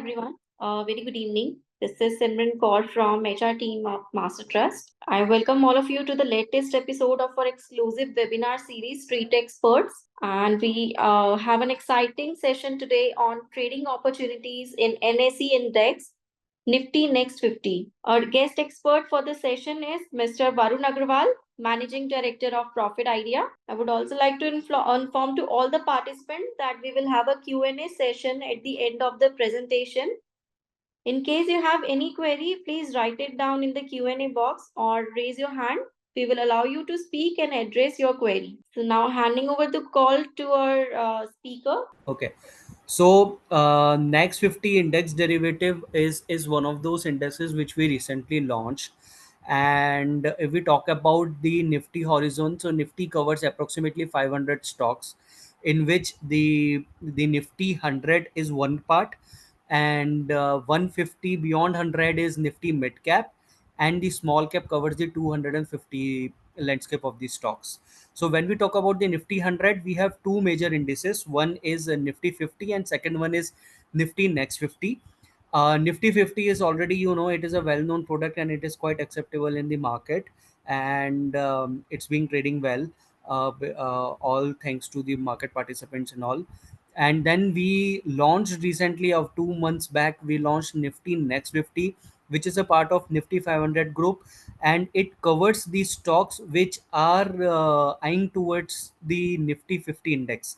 everyone. Very good evening. This is Simran Kaur from HR team of Master Trust. I welcome all of you to the latest episode of our exclusive webinar series, Street Experts. And we have an exciting session today on trading opportunities in NSE Index Nifty Next 50. Our guest expert for the session is Mr. Varun Agrawal, Managing Director of Profit Idea. I would also like to inform to all the participants that we will have a Q&A session at the end of the presentation. In case you have any query, please write it down in the Q&A box or raise your hand. We will allow you to speak and address your query. So now handing over the call to our speaker. Okay. So next 50 index derivative is one of those indexes which we recently launched. And if we talk about the Nifty horizon, so Nifty covers approximately 500 stocks, in which the Nifty 100 is one part, and 150 beyond 100 is Nifty mid cap, and the small cap covers the 250 landscape of the stocks. So when we talk about the Nifty 100, we have two major indices. One is Nifty 50 and second one is Nifty Next 50. Nifty 50 is already, it is a well-known product and it is quite acceptable in the market, and it's been trading well, all thanks to the market participants and all. And then we launched recently, of 2 months back, we launched Nifty Next 50, which is a part of Nifty 500 group, and it covers the stocks which are eyeing towards the Nifty 50 index.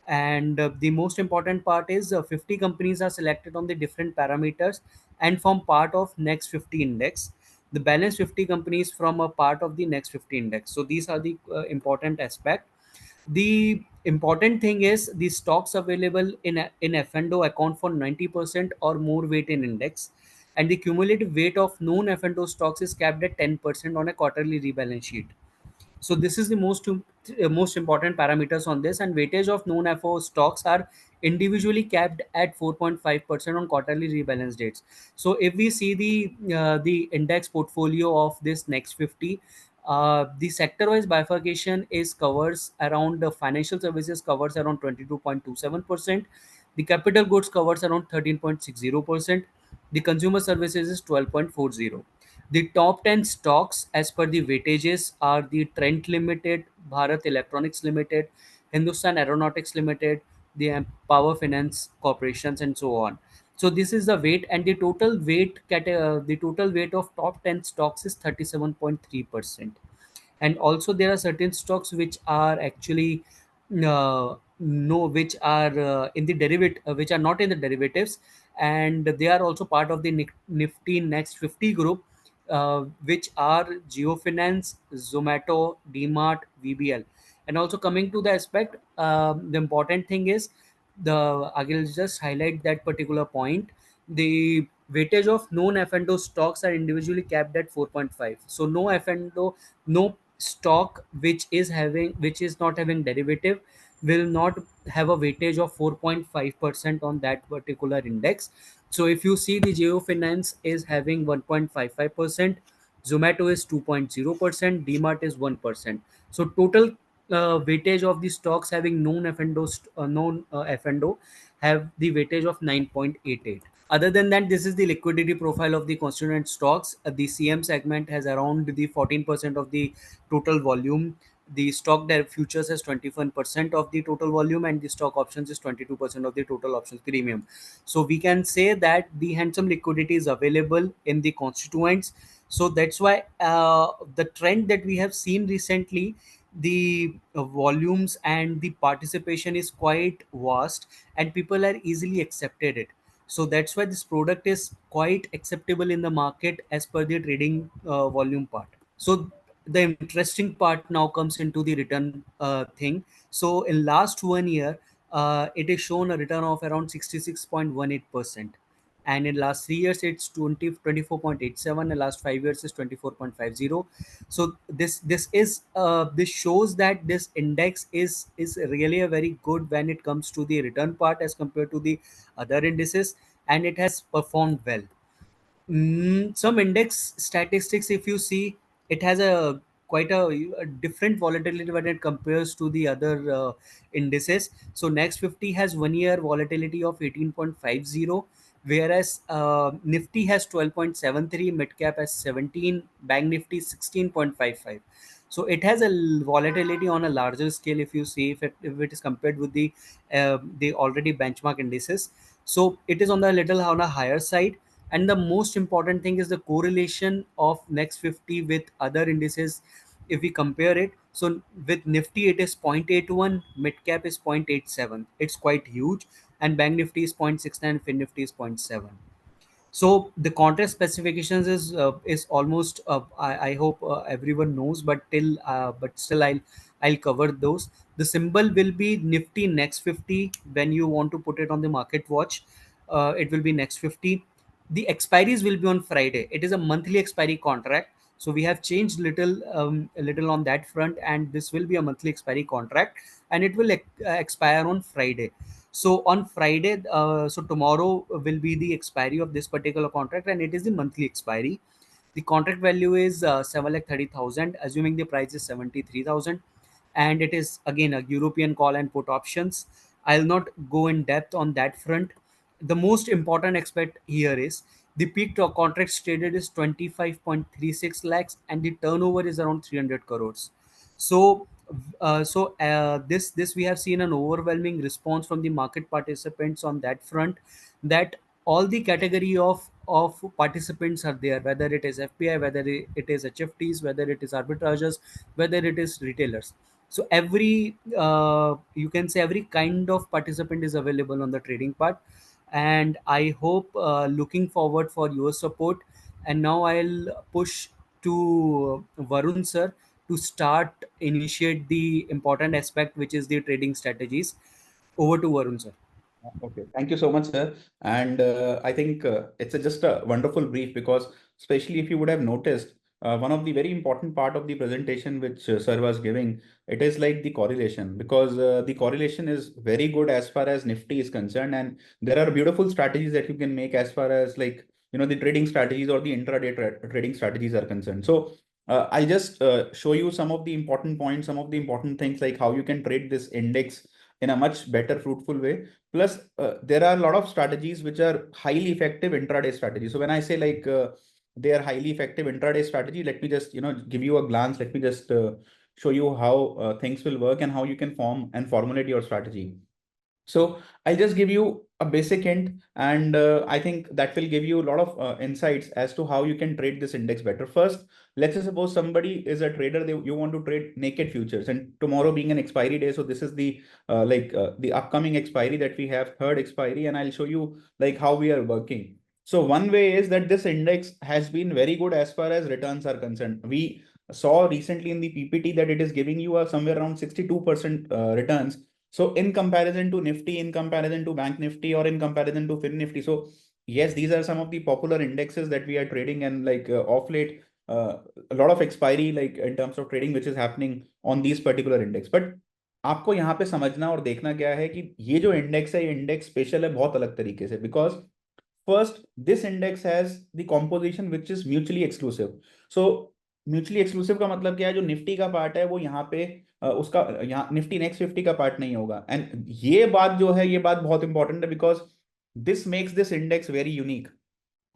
And the most important part is 50 companies are selected on the different parameters and form part of Next 50 index. The balance 50 companies from a part of the Next 50 index. So these are the important aspect. The important thing is the stocks available in F&O account for 90% or more weight in index, and the cumulative weight of known F&O stocks is capped at 10% on a quarterly rebalance sheet. So this is the most important parameters on this, and weightage of known FO stocks are individually capped at 4.5% on quarterly rebalance dates. So if we see the index portfolio of this Next 50, the sector wise bifurcation is covers around the financial services covers around 22.27%, the capital goods covers around 13.60%, the consumer services is 12.40. The top 10 stocks as per the weightages are the Trent Limited, Bharat Electronics Limited, Hindustan Aeronautics Limited, the Power Finance Corporations, and so on. So this is the weight, and the total weight of top 10 stocks is 37.3%. And also there are certain stocks which are actually no which are in the derivative, which are not in the derivatives, and they are also part of the Nifty Next 50 group, which are Geofinance, Zomato, DMart, VBL. And also coming to the aspect, the important thing is, I will just highlight that particular point. The weightage of known F&O stocks are individually capped at 4.5. So no F&O, no stock which is not having derivative will not have a weightage of 4.5% on that particular index. So if you see, the Geo Finance is having 1.55%, Zomato is 2.0%, DMart is 1%. So total weightage of the stocks having known F&O have the weightage of 9.88. Other than that, this is the liquidity profile of the constituent stocks. The CM segment has around the 14% of the total volume. The futures has 21% of the total volume, and the stock options is 22% of the total options premium. So we can say that the handsome liquidity is available in the constituents. So that's why the trend that we have seen recently, the volumes and the participation is quite vast, and people are easily accepted it. So that's why this product is quite acceptable in the market as per the trading volume part. So the interesting part now comes into the return thing. So in last 1 year, it is shown a return of around 66.18%, and in last 3 years it's 24.87, and last 5 years is 24.50. So this shows that this index is really a very good when it comes to the return part as compared to the other indices, and it has performed well. Some index statistics, if you see, it has a quite a different volatility when it compares to the other indices. So Next 50 has 1 year volatility of 18.50, whereas Nifty has 12.73, mid cap has 17, bank Nifty 16.55. So it has a volatility on a larger scale if you see, if it is compared with the already benchmark indices. So it is on the little on a higher side. And the most important thing is the correlation of next 50 with other indices. If we compare it, so with Nifty it is 0.81, mid cap is 0.87, it's quite huge, and bank Nifty is 0.69, fin Nifty is 0.7. So the contract specifications is almost I hope everyone knows, but still I'll cover those. The symbol will be Nifty next 50. When you want to put it on the market watch, it will be next 50. The expiries will be on Friday. It is a monthly expiry contract, so we have changed a little on that front, and this will be a monthly expiry contract, and it will expire on Friday. So on Friday, so tomorrow will be the expiry of this particular contract, and it is the monthly expiry. The contract value is 7,30,000, assuming the price is 73,000, and it is again a European call and put options. I'll not go in depth on that front. The most important aspect here is the peak to contracts traded is 25.36 lakhs, and the turnover is around 300 crores. So this we have seen an overwhelming response from the market participants on that front, that all the category of participants are there, whether it is FPI, whether it is HFTs, whether it is arbitragers, whether it is retailers. So every you can say every kind of participant is available on the trading part, and I hope looking forward for your support. And now I'll push to Varun sir to start initiate the important aspect, which is the trading strategies. Over to Varun sir. Okay, thank you so much, sir. And I think it's just a wonderful brief because, especially if you would have noticed, one of the very important part of the presentation which sir was giving, it is like the correlation, because the correlation is very good as far as Nifty is concerned, and there are beautiful strategies that you can make as far as, like, the trading strategies or the intraday trading strategies are concerned. So I'll just show you some of the important points, some of the important things, like how you can trade this index in a much better, fruitful way. Plus, there are a lot of strategies which are highly effective intraday strategies. So when I say like they are highly effective intraday strategy, let me just give you a glance. Let me just show you how things will work and how you can form and formulate your strategy. So I'll just give you a basic hint, and I think that will give you a lot of insights as to how you can trade this index better. First, let's say suppose somebody is a trader, you want to trade naked futures, and tomorrow being an expiry day, so this is the the upcoming expiry that we have, third expiry, and I'll show you like how we are working. So one way is that this index has been very good as far as returns are concerned. We saw recently in the PPT that it is giving you a somewhere around 62% returns. So in comparison to Nifty, in comparison to Bank Nifty, or in comparison to Fin Nifty. So yes, these are some of the popular indexes that we are trading, and like off late, a lot of expiry like in terms of trading which is happening on these particular index. But आपको यहाँ पे समझना और देखना क्या है कि ये जो इंडेक्स है, ये इंडेक्स स्पेशल है बहुत अलग तरीके से, because first this index has the composition which is mutually exclusive. So mutually exclusive का मतलब क्या है, जो निफ्टी का पार्ट है वो यहाँ पे उसका यहाँ निफ्टी नेक्स्ट 50 का पार्ट नहीं होगा. एंड ये बात जो है, ये बात बहुत इंपॉर्टेंट है, because this makes this index very unique.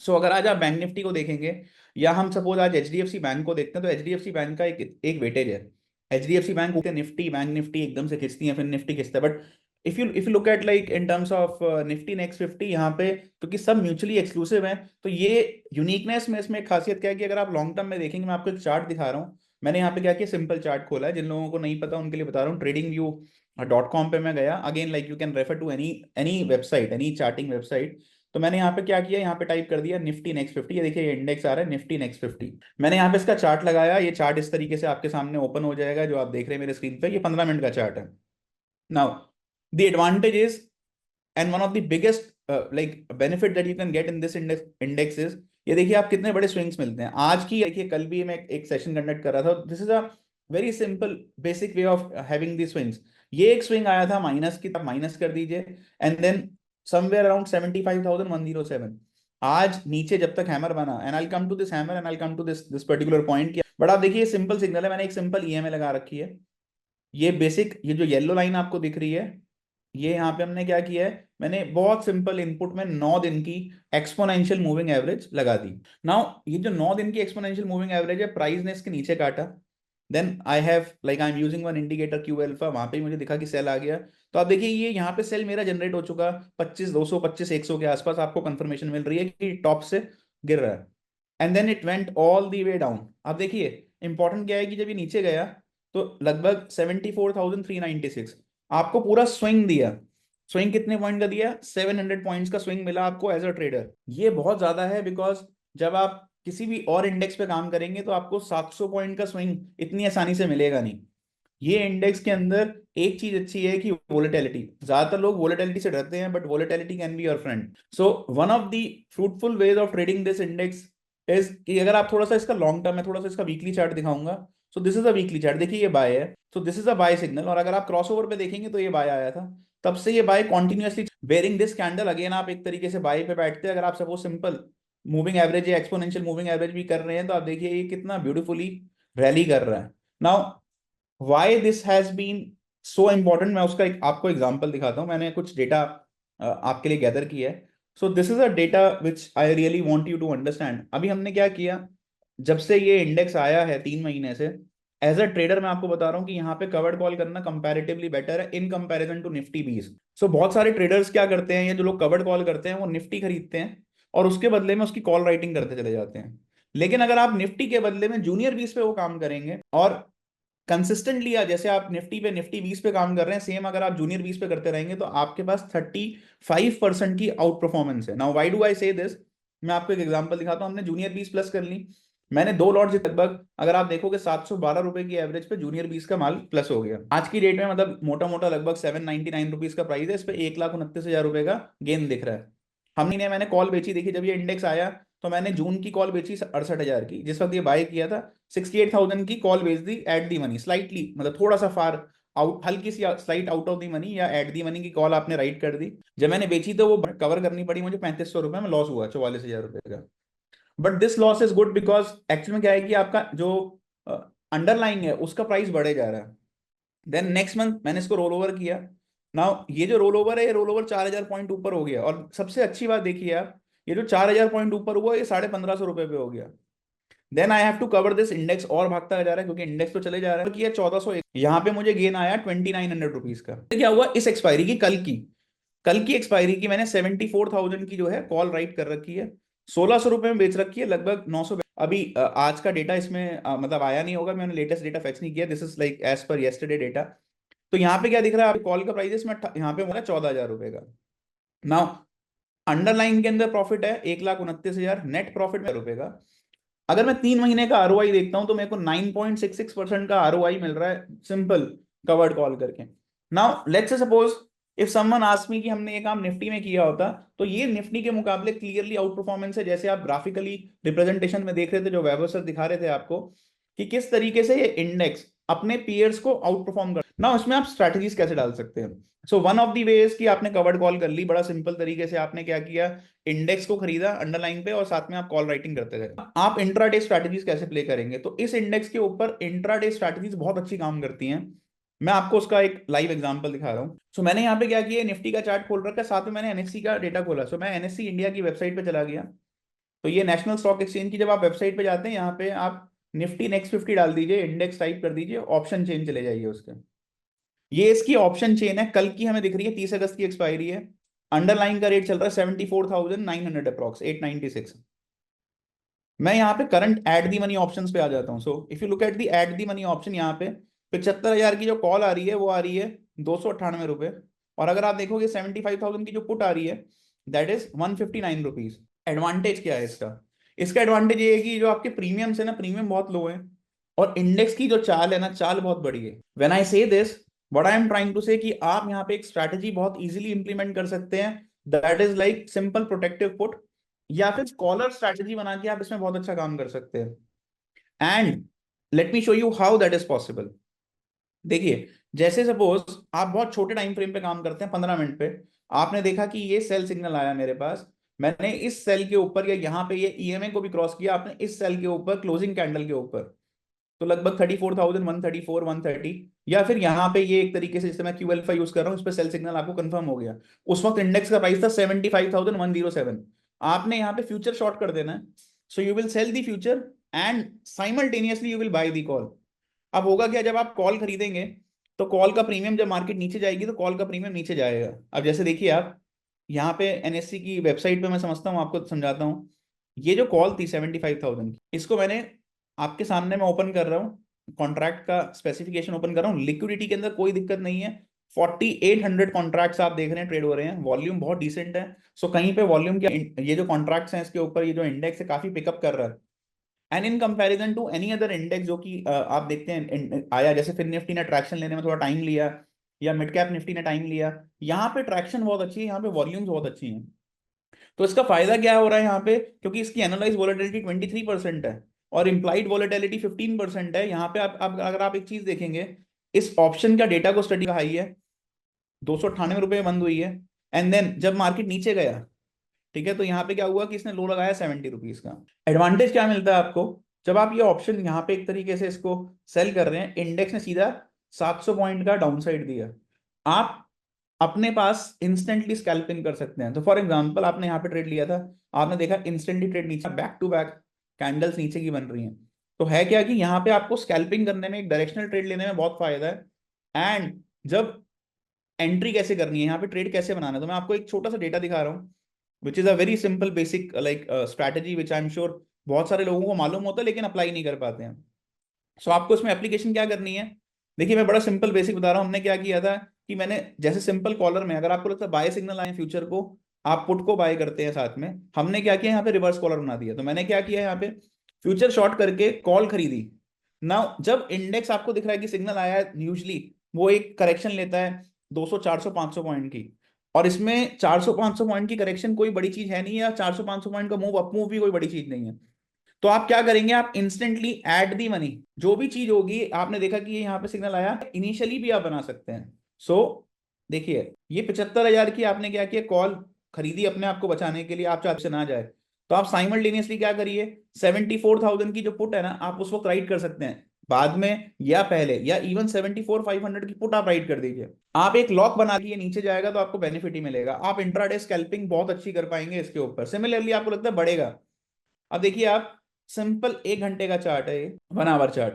So अगर आज आप बैंक निफ्टी को देखेंगे, या हम सपोज आज एचडीएफसी बैंक को देखते हैं, तो एचडीएफसी बैंक का एक वेटेज है. HDFC bank Nifty, bank Nifty एकदम से खींचती है, फिर निफ्टी खींचता है. But if you look at like in terms of Nifty next 50, यहाँ पे क्योंकि सब म्यूचुअली एक्सक्लूसिव हैं, तो ये यूनिकनेस में इसमें एक खासियत क्या है कि अगर आप लॉन्ग टर्म में देखेंगे, मैं आपको एक चार्ट दिखा रहा हूँ. मैंने यहाँ पे क्या किया, सिंपल चार्ट खोला है. जिन लोगों को नहीं पता उनके लिए बता रहा हूँ. tradingview.com पे मैं गया. Again like you can refer to any website, any charting website. तो मैंने यहाँ पे क्या किया, यहाँ पे टाइप कर दिया निफ्टी नेक्स्ट 50. ये देखिए, ये इंडेक्स आ रहा है निफ्टी नेक्स्ट 50. मैंने यहाँ पे इसका चार्ट लगाया. ये चार्ट इस तरीके से आपके सामने ओपन हो जाएगा, जो आप देख रहे हैं मेरे स्क्रीन पे. ये 15 मिनट का चार्ट है. Now the advantage is, and one of the biggest like benefit that you can get in this index is, ये देखिए आप कितने बड़े स्विंग्स मिलते हैं. आज की देखिए, कल भी मैं एक सेशन कंडक्ट कर रहा था. This is a very simple basic way of having the swings. ये एक स्विंग आया था माइनस की, आप माइनस कर दीजिए, एंड देन समवेयर अराउंड 75,107. आज नीचे जब तक हैमर बना, and I come to this hammer and I come to this particular point. But आप देखिए, सिंपल सिग्नल है. मैंने एक सिंपल ईएमए लगा रखी है. ये बेसिक, ये जो येलो लाइन आपको दिख रही है, ये यहाँ पे हमने क्या किया है, मैंने बहुत सिंपल इनपुट में 9 दिन की एक्सपोनेंशियल मूविंग एवरेज लगा दी। नाउ ये जो 9 दिन की एक्सपोनेंशियल मूविंग एवरेज है, प्राइस ने इसके नीचे काटा, then I have like I am using one indicator Q alpha, वहां पे मुझे दिखा कि सेल आ गया। तो आप देखिए ये यहाँ पे सेल मेरा जनरेट हो चुका 25 200 25 100 के आसपास, आपको कंफर्मेशन मिल रही है कि टॉप से गिर रहा है। And then it went all the way down. अब देखिए इंपॉर्टेंट क्या है कि जब ये नीचे गया तो लगभग 74,396 आपको पूरा स्विंग दिया। स्विंग कितने पॉइंट का दिया? 700 पॉइंट्स का स्विंग मिला आपको एज अ ट्रेडर। ये बहुत ज्यादा है, बिकॉज जब आप किसी भी और इंडेक्स पे काम करेंगे तो आपको 700 पॉइंट का स्विंग इतनी आसानी से मिलेगा नहीं। ये इंडेक्स के अंदर एक चीज अच्छी है कि वोलेटिलिटी, ज्यादातर लोग वोलेटिलिटी से डरते हैं, but volatility can be your friend. So one of the fruitful ways of trading this index is कि अगर आप थोड़ा सा इसका लॉन्ग टर्म है, थोड़ा सा इसका वीकली चार्ट दिखाऊंगा। So this is a weekly chart, देखिए ये बाय है, so this is a buy signal. और अगर आप क्रॉसओवर पे देखेंगे तो ये बाय आया था, तब से ये buy continuously bearing this candle. Again आप एक तरीके से बाय पे बैठते हैं। अगर आप सपोज सिंपल मूविंग एवरेज या एक्सपोनेंशियल मूविंग एवरेज भी कर रहे हैं तो आप देखिए ये कितना ब्यूटीफुली रैली कर रहा है। Now why this has been so important, मैं उसका आपको एग्जांपल दिखाता हूं। मैंने कुछ डेटा आपके लिए गैदर किया है। So this is a data which I really want you to understand. अभी हमने क्या किया, जब से ये इंडेक्स आया है 3 महीने से, एज अ ट्रेडर मैं आपको बता रहा हूँ कि यहाँ पे कवर्ड कॉल करना कंपैरेटिवली बेटर है इन कंपैरिजन टू निफ्टी 20। सो बहुत सारे ट्रेडर्स क्या करते हैं, या जो लोग कवर्ड कॉल करते हैं, वो निफ्टी खरीदते हैं और उसके बदले में उसकी कॉल राइटिंग करते चले जाते हैं। लेकिन अगर आप निफ्टी के बदले में जूनियर 20 पे वो काम करेंगे और कंसिस्टेंटली, जैसे आप निफ्टी 20 पे काम कर रहे हैं, सेम अगर आप जूनियर 20 पे करते रहेंगे तो आपके पास 35% की आउट परफॉर्मेंस है। Now why do I say this, मैं आपको एक एग्जांपल दिखाता हूं। हमने जूनियर 20 प्लस कर ली, मैंने 2 लॉट लगभग, अगर आप देखोगे 712 रुपए की एवरेज पे जूनियर 20 का माल प्लस हो गया। आज की डेट में मतलब मोटा मोटा लगभग 799 रुपीज का प्राइस है, इस पे 1,29,000 रुपए का गेन दिख रहा है। हमने मैंने कॉल बेची, देखी जब ये इंडेक्स आया तो मैंने जून की कॉल बेची 68,000 की, जिस वक्त ये बाय किया था 68,000 की कॉल बेच दी एट दी मनी, स्लाइटली मतलब थोड़ा सा फार आउट, हल्की सी slight out of the money या एट दी मनी की कॉल आपने राइट कर दी। जब मैंने बेची तो वो कवर करनी पड़ी मुझे 3500 रुपए में, लॉस हुआ 44,000 रुपए का। But this loss is good because actual में क्या है कि आपका जो अंडरलाइंग है उसका प्राइस बढ़े जा रहा है। देन नेक्स्ट मंथ मैंने इसको रोल ओवर किया। नाउ ये जो रोल ओवर है, ये रोल ओवर 4,000 पॉइंट ऊपर हो गया, और सबसे अच्छी बात देखिए आप, ये जो 4,000 पॉइंट ऊपर हुआ ये 1,550 रुपए पे हो गया। Then I have to cover this, index और भागता जा रहा है क्योंकि इंडेक्स तो चले जा रहा है। किया 1401, यहाँ पे मुझे गेन आया 2,900 रुपीज का। क्या हुआ इस एक्सपायरी की, कल की एक्सपायरी की मैंने 74,000 की जो है कॉल राइट कर रखी है, 1,600 रुपए में बेच रखी है, लगभग 900। अभी आज का डेटा इसमें मतलब आया नहीं होगा, मैंने लेटेस्ट डेटा फैक्स नहीं किया, this is like as per yesterday data. तो यहाँ पे क्या दिख रहा है, कॉल का प्राइस इसमें यहाँ पे बोला 14,000 रुपए का। नाउ अंडरलाइन के अंदर प्रॉफिट है 1,29,000, नेट प्रॉफिट में रुपए का। अगर मैं 3 महीने का आरओआई देखता हूं तो मेरे को 9.66% का आरओआई मिल रहा है सिंपल कवर्ड कॉल करके। Now let's say suppose if someone ask me कि हमने ये काम निफ्टी में किया होता, तो ये निफ्टी के मुकाबले क्लियरली आउट परफॉर्मेंस है, जैसे आप ग्राफिकली रिप्रेजेंटेशन में देख रहे थे, जो वैभव सर दिखा रहे थे आपको कि किस तरीके से ये इंडेक्स अपने पीयर्स को आउट परफॉर्म कर। ना उसमें आप स्ट्रैटेजीज कैसे डाल सकते हैं। So one of the ways कि आपने कवर्ड कॉल कर ली, बड़ा सिंपल तरीके से आपने क्या किया, इंडेक्स को खरीदा अंडरलाइन पे और साथ में आप कॉल राइटिंग करते गए। आप इंट्राडे स्ट्रैटेजीज कैसे प्ले करेंगे, तो इस इंडेक्स के ऊपर इंट्राडे स्ट्रैटेजीज बहुत अच्छी काम करती हैं। मैं आपको उसका एक लाइव एग्जांपल दिखा रहा हूं। सो मैंने यहाँ पे क्या किया, निफ्टी का चार्ट खोल रखा है, साथ में मैंने एनएससी का डेटा खोला। सो मैं एनएससी इंडिया की वेबसाइट पे चला गया। तो ये नेशनल स्टॉक एक्सचेंज की जब आप वेबसाइट पे जाते हैं, यहाँ पे आप निफ्टी नेक्स्ट 50 डाल दीजिए, इंडेक्स टाइप कर दीजिए, ऑप्शन चेन चले जाइए उसके। ये इसकी ऑप्शन चेन है, कल की हमें दिख रही है, 30 अगस्त की एक्सपायरी है। अंडरलाइन का रेट चल रहा है 74,900 अप्रॉक्स 896। मैं यहाँ पे current eight the money options पे आ जाता हूँ। So if you look at the at the money option, यहाँ पे 75,000 की जो कॉल आ रही है वो आ रही है 298 रुपए, और अगर आप देखोगे 75,000 की जो पुट आ रही है दैट इज 159 रुपीज। एडवांटेज क्या है इसका, इसका एडवांटेज ये है कि जो आपके प्रीमियम्स है ना, प्रीमियम बहुत लो है, और इंडेक्स की जो चाल है ना, चाल बहुत बड़ी है। When I say this, what I am trying to say कि आप यहाँ पे एक स्ट्रैटेजी बहुत इजीली इंप्लीमेंट कर सकते हैं, that is like simple protective put, या फिर कॉलर स्ट्रैटेजी बना के आप इसमें बहुत अच्छा काम कर सकते हैं। And let me show you how that is possible. देखिए जैसे सपोज आप बहुत छोटे टाइम फ्रेम पे काम करते हैं, 15 मिनट पे, आपने देखा कि ये सेल सिग्नल आया मेरे पास, मैंने इस सेल के ऊपर या यहाँ पे ये ईएमए को भी क्रॉस किया, आपने इस सेल के ऊपर क्लोजिंग कैंडल के ऊपर, तो लगभग 34,000, 134, 130, या फिर यहाँ पे ये एक तरीके से, जैसे मैं क्यू अल्फा यूज कर रहा हूँ, इस पे सेल सिग्नल आपको कंफर्म हो गया। उस वक्त इंडेक्स का प्राइस था 75,107। आपने यहाँ पे फ्यूचर शॉर्ट कर देना है, so you will sell the future and simultaneously you will buy the call. अब होगा क्या, जब आप कॉल खरीदेंगे तो कॉल का प्रीमियम, जब मार्केट नीचे जाएगी तो कॉल का प्रीमियम नीचे जाएगा। अब जैसे देखिए आप यहाँ पे एनएससी की वेबसाइट पे मैं समझता हूँ, आपको समझाता हूँ। ये जो कॉल थी 75,000 की, इसको मैंने आपके सामने मैं ओपन कर रहा हूँ, कॉन्ट्रैक्ट का स्पेसिफिकेशन ओपन कर रहा हूँ। लिक्विडिटी के अंदर कोई दिक्कत नहीं है, 4800 कॉन्ट्रैक्ट्स आप देख रहे हैं ट्रेड हो रहे हैं, वॉल्यूम बहुत डिसेंट है। सो कहीं पे वॉल्यूम के ये जो कॉन्ट्रैक्ट्स हैं इसके ऊपर, ये जो इंडेक्स है काफी पिकअप कर रहा है। And in comparison to any other index जो कि आप देखते हैं आया, जैसे फिर निफ्टी ने ट्रैक्शन लेने में थोड़ा टाइम लिया, या मिड कैप निफ्टी ने टाइम लिया, यहाँ पे ट्रैक्शन बहुत अच्छी है, यहाँ पे वॉल्यूम्स बहुत अच्छी हैं। तो इसका फायदा क्या हो रहा है यहाँ पे, क्योंकि इसकी एनालाइज वोलेटिलिटी 23% है और इम्प्लाइड वोलेटिलिटी 15% है। यहाँ पे आप अगर आप एक चीज देखेंगे, इस ऑप्शन का डेटा को स्टडी का हाई है, 298 रुपये बंद हुई है, एंड देन जब मार्केट नीचे गया, ठीक है, तो यहाँ पे क्या हुआ कि इसने लो लगाया 70 रुपीज का। एडवांटेज क्या मिलता है आपको, जब आप ये ऑप्शन यहाँ पे एक तरीके से इसको सेल कर रहे हैं, इंडेक्स ने सीधा 700 पॉइंट का डाउन साइड दिया, आप अपने पास इंस्टेंटली स्कैल्पिंग कर सकते हैं। तो फॉर एग्जांपल आपने यहाँ पे ट्रेड लिया था, आपने देखा इंस्टेंटली ट्रेड नीचे, बैक टू बैक कैंडल्स नीचे की बन रही हैं। तो है क्या कि यहाँ पे आपको स्कैल्पिंग करने में, एक डायरेक्शनल ट्रेड लेने में बहुत फायदा है। एंड जब एंट्री कैसे करनी है, यहाँ पे ट्रेड कैसे बनाना है, तो मैं आपको एक छोटा सा डेटा दिखा रहा हूँ, which is a very simple basic like strategy, which I am sure बहुत सारे लोगों को मालूम होता है लेकिन अप्लाई नहीं कर पाते हैं। सो आपको इसमें एप्लीकेशन क्या करनी है, देखिए मैं बड़ा सिंपल बेसिक बता रहा हूँ। हमने क्या किया था कि मैंने जैसे सिंपल कॉलर में, अगर आपको लगता है बाय सिग्नल आए फ्यूचर को, आप पुट को बाय करते हैं साथ में, हमने क्या किया यहाँ पे रिवर्स कॉलर बना दिया। तो मैंने क्या किया यहाँ पे फ्यूचर शॉर्ट करके कॉल खरीदी ना। जब इंडेक्स आपको दिख रहा है कि सिग्नल आया है, यूजली वो एक करेक्शन लेता है 200, 400, 500 पॉइंट की, और इसमें 400, 500 पॉइंट की करेक्शन कोई बड़ी चीज है नहीं है, या 400, 500 पॉइंट का मूव अप मूव भी कोई बड़ी चीज नहीं है। तो आप क्या करेंगे, आप इंस्टेंटली ऐड दी मनी, जो भी चीज होगी, आपने देखा कि ये यहाँ पे सिग्नल आया, इनिशियली भी आप बना सकते हैं। सो देखिए ये 75,000 की आपने क्या किया, कॉल खरीदी अपने आप को बचाने के लिए, आप चाहते से ना जाए, तो आप साइमल्टेनियसली क्या करिए, 74,000 की जो पुट है ना, आप उस वक्त राइट कर सकते हैं बाद में या पहले, या इवन 74,500 की पुट आप राइट कर दीजिए। आप एक लॉक बना के नीचे जाएगा तो आपको बेनिफिट ही मिलेगा, आप इंट्राडे स्कैल्पिंग बहुत अच्छी कर पाएंगे इसके ऊपर। सिमिलरली आपको लगता है बढ़ेगा, अब देखिए आप, सिंपल 1 घंटे का चार्ट है ये, 1 hour chart,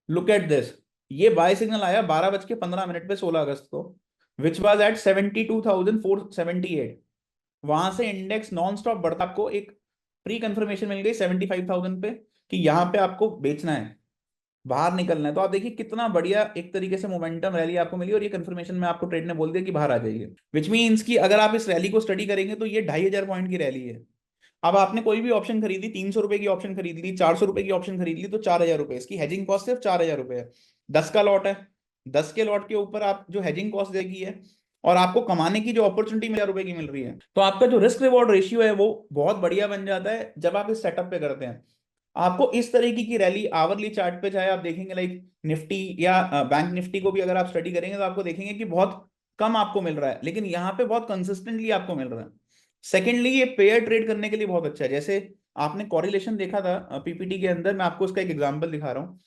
look at this. ये बाय सिग्नल आया 12:15 पे 16 अगस्त को, विच वाज एट 72,478। वहां से इंडेक्स नॉन स्टॉप बढ़ता, आपको एक प्री कंफर्मेशन मिल गई 75,000 पे कि यहां पे आपको बेचना है, बाहर निकलना है। तो आप देखिए कितना बढ़िया एक तरीके से मोमेंटम रैली आपको मिली, और ये कंफर्मेशन में आपको ट्रेड ने बोल दिया कि बाहर आ जाइए, विच मीन्स कि अगर आप इस रैली को स्टडी करेंगे तो ये 2,500 पॉइंट की रैली है। अब आपने कोई भी ऑप्शन खरीदी, 300 रुपए की ऑप्शन खरीद ली, 400 रुपए की ऑप्शन खरीद ली, तो 4,000 रुपए, इसकी हैजिंग कॉस्ट सिर्फ 4,000 रुपए है। 10 का लॉट है, 10 के लॉट के ऊपर आप जो हैजिंग कॉस्ट देगी है, और आपको कमाने की जो अपॉर्चुनिटी 1,000 रुपए की मिल रही है, तो आपका जो रिस्क रिवॉर्ड रेशियो है वो बहुत बढ़िया बन जाता है जब आप इस सेटअप पे करते हैं। आपको इस तरीके की रैली आवरली चार्ट पे, चाहे आप देखेंगे लाइक निफ्टी या बैंक निफ्टी को भी अगर आप स्टडी करेंगे, तो आपको देखेंगे कि बहुत कम आपको मिल रहा है, लेकिन यहाँ पे बहुत कंसिस्टेंटली आपको मिल रहा है। सेकेंडली ये पेयर ट्रेड करने के लिए बहुत अच्छा है। जैसे आपने कॉरिलेशन देखा था पीपीटी के अंदर, मैं आपको उसका एक एग्जांपल दिखा रहा हूँ।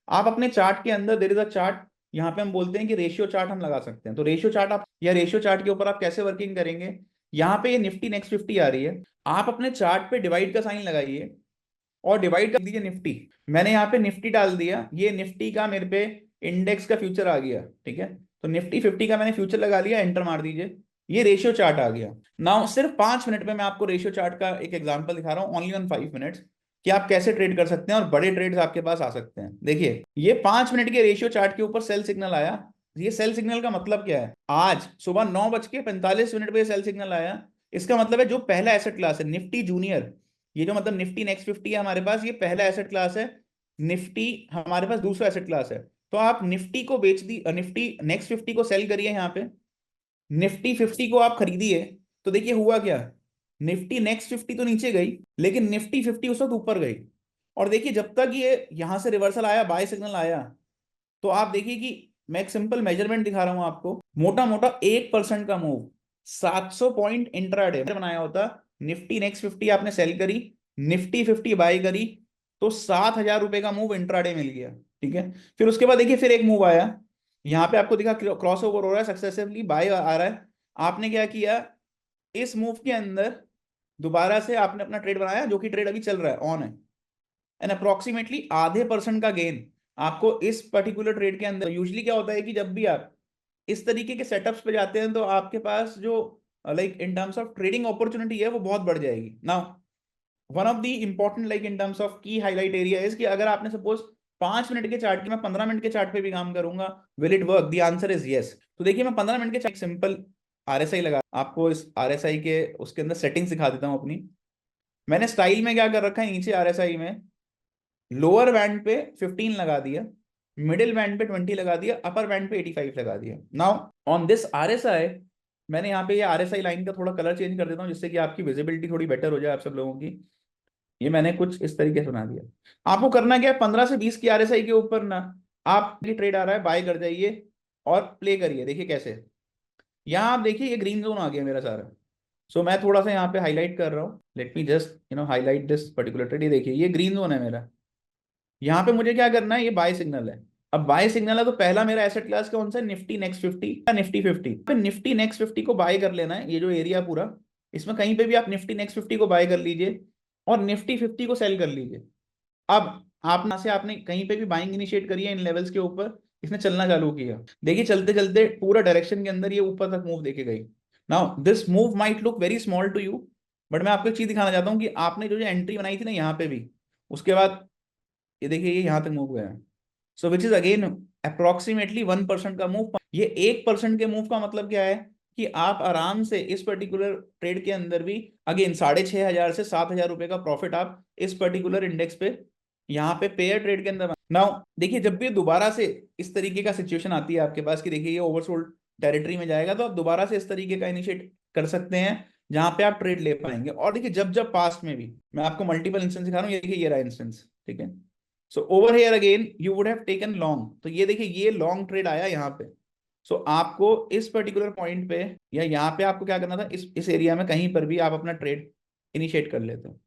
आप अपने चार्ट के अंदर, देयर इज अ चार्ट, यहाँ पे हम बोलते हैं कि रेशियो चार्ट हम लगा सकते हैं। तो रेशियो चार्ट आप, या रेशियो चार्ट के ऊपर आप कैसे वर्किंग करेंगे, यहाँ पे ये निफ्टी नेक्स्ट 50 आ रही है, आप अपने चार्ट पे डिवाइड का साइन लगाइए और डिवाइड कर दीजिए निफ्टी। मैंने यहाँ पे निफ्टी डाल दिया, ये निफ्टी का मेरे पे इंडेक्स का फ्यूचर आ गया, ठीक है, तो निफ्टी 50 का मैंने फ्यूचर लगा लिया, एंटर मार दीजिए, ये रेशियो चार्ट आ गया। नाउ सिर्फ 5 मिनट में मैं आपको रेशियो चार्ट का एक एग्जांपल दिखा रहा हूँ, ओनली ऑन 5 मिनट्स, कि आप कैसे ट्रेड कर सकते हैं और बड़े ट्रेड्स आपके पास आ सकते हैं। देखिए ये 5 मिनट के रेशियो चार्ट के ऊपर सेल सिग्नल आया। ये सेल सिग्नल का मतलब क्या है, आज सुबह 9:45 पे सेल सिग्नल आया, इसका मतलब है जो पहला एसेट क्लास है निफ्टी जूनियर, ये जो मतलब निफ्टी नेक्स्ट 50 है हमारे पास, ये पहला एसेट क्लास है, निफ्टी हमारे पास दूसरा एसेट क्लास है। तो आप निफ्टी को बेच दी, निफ्टी नेक्स्ट 50 को सेल करिए, यहाँ पे निफ्टी 50 को आप खरीदिए। तो देखिए हुआ क्या, निफ्टी नेक्स्ट 50 तो नीचे गई, लेकिन निफ्टी 50 उस वक्त ऊपर गई। और देखिए जब तक ये यहां से रिवर्सल आया, बाय सिग्नल आया, तो आप देखिए कि मैं एक सिंपल मेजरमेंट दिखा रहा हूं आपको, मोटा मोटा 1% का मूव, 700 पॉइंट इंट्राडे बनाया होता। निफ्टी नेक्स्ट 50 आपने सेल करी, निफ्टी 50 बाय करी, तो 7,000 रुपए का मूव इंट्राडे मिल गया, ठीक है। फिर उसके बाद देखिए फिर एक मूव आया, यहाँ पे आपको दिखा क्रॉस ओवर हो रहा है सक्सेसिवली, बाय आ रहा है। आपने क्या किया, इस मूव के अंदर दोबारा से आपने अपना ट्रेड बनाया, जो कि ट्रेड अभी चल रहा है, ऑन है, एंड अप्रोक्सीमेटली आधे % का गेन आपको इस पर्टिकुलर ट्रेड के अंदर। यूजुअली क्या होता है कि जब भी आप इस तरीके के सेटअप्स पे जाते हैं तो आपके पास जो like in terms of trading opportunity है वो बहुत बढ़ जाएगी। Now one of the important like in terms of की हाईलाइट एरिया इज कि अगर आपने सपोज 5 मिनट के चार्ट की, मैं 15 मिनट के चार्ट पे भी काम करूंगा, will it work? The answer is yes. तो देखिए मैं 15 मिनट के चार्ट सिंपल आरएसआई लगा, आपको इस आरएसआई के उसके अंदर सेटिंग्स दिखा देता हूं अपनी। मैंने स्टाइल में क्या कर रखा है, नीचे आरएसआई में लोअर बैंड पे 15 लगा दिया, मिडिल बैंड पे 20 लगा दिया, अपर बैंड पे 85 लगा दिया। नाउ ऑन दिस आरएसआई मैंने यहाँ पे ये आरएसआई लाइन का थोड़ा कलर चेंज कर देता हूँ जिससे कि आपकी विजिबिलिटी थोड़ी बेटर हो जाए आप सब लोगों की। ये मैंने कुछ इस तरीके से बना दिया। आपको करना क्या है, 15 से 20 की आरएसआई के ऊपर ना आप ट्रेड आ रहा है, बाय कर जाइए और प्ले करिए। देखिए कैसे, यहाँ आप देखिए ये ग्रीन जोन आ गया मेरा सारा। सो मैं थोड़ा सा यहाँ पे हाईलाइट कर रहा हूँ, late me just highlight this particular trade. ये देखिए ये ग्रीन जोन है मेरा, यहाँ पे मुझे क्या करना है, ये बाय सिग्नल है। अब बाय सिग्नल है तो पहला मेरा एसेट क्लास कौन सा है, Nifty next 50, Nifty 50। Nifty next 50 को बाय कर लेना है, ये जो एरिया पूरा, इसमें कहीं पे भी आप निफ्टी नेक्स्ट 50 को बाय कर लीजिए और निफ्टी 50 को सेल कर लीजिए। अब आप ना से आपने कहीं पे भी बाइंग इनिशिएट करी है इन लेवल्स के ऊपर, इसने चलना चालू किया, देखिए चलते चलते पूरा डायरेक्शन के अंदर ये ऊपर तक मूव देके गई। Now this move might look very small to you, but मैं आपको एक चीज दिखाना चाहता हूँ कि आपने जो जो एंट्री बनाई थी ना यहाँ पे भी, उसके बाद ये देखिए ये यहाँ तक मूव गया है। सो विच इज अगेन अप्रोक्सीमेटली 1% का मूव। ये 1% के मूव का मतलब क्या है कि आप आराम से इस पर्टिकुलर ट्रेड के अंदर भी अगेन 6,500 से 7,000 रुपए का प्रॉफिट आप इस पर्टिकुलर इंडेक्स पे यहाँ पे पेयर ट्रेड के अंदर। नाउ देखिए जब भी दोबारा से इस तरीके का सिचुएशन आती है आपके पास कि देखिए ये ओवरसोल्ड टेरिटरी में जाएगा, तो आप दोबारा से इस तरीके का इनिशिएट कर सकते हैं जहां पे आप ट्रेड ले पाएंगे। और देखिए जब जब पास्ट में भी मैं आपको मल्टीपल इंस्टेंस दिखा रहा हूँ, ये देखिए ये रहा इंस्टेंस, ठीक है। So over here again you would have taken long, तो ये देखिए ये लॉन्ग ट्रेड आया यहाँ पे। सो आपको इस पर्टिकुलर पॉइंट पे या यहाँ पे आपको क्या करना था, इस एरिया में कहीं पर भी आप अपना ट्रेड इनिशिएट कर लेते हो।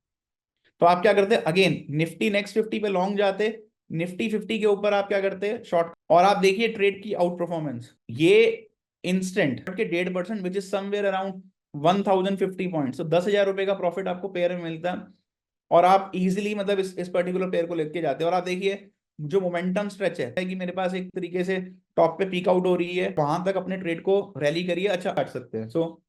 तो आप क्या करते हैं, अगेन निफ्टी नेक्स्ट 50 पे लॉन्ग जाते, निफ्टी 50 के ऊपर आप क्या करते हैं, शॉर्ट। और आप देखिए ट्रेड की आउट परफॉर्मेंस, ये इंस्टेंट के 1.5% which is somewhere around 1050 point. तो 10,000 रुपए का प्रॉफिट आपको पेयर में मिलता है और आप इजीली मतलब इस पर्टिकुलर पेयर को लेके जाते हैं। और आप देखिए जो मोमेंटम स्ट्रेच है कि मेरे पास एक तरीके से टॉप पे पीक आउट हो रही है, वहां तक अपने ट्रेड को रैली करिए, अच्छा काट सकते हैं। So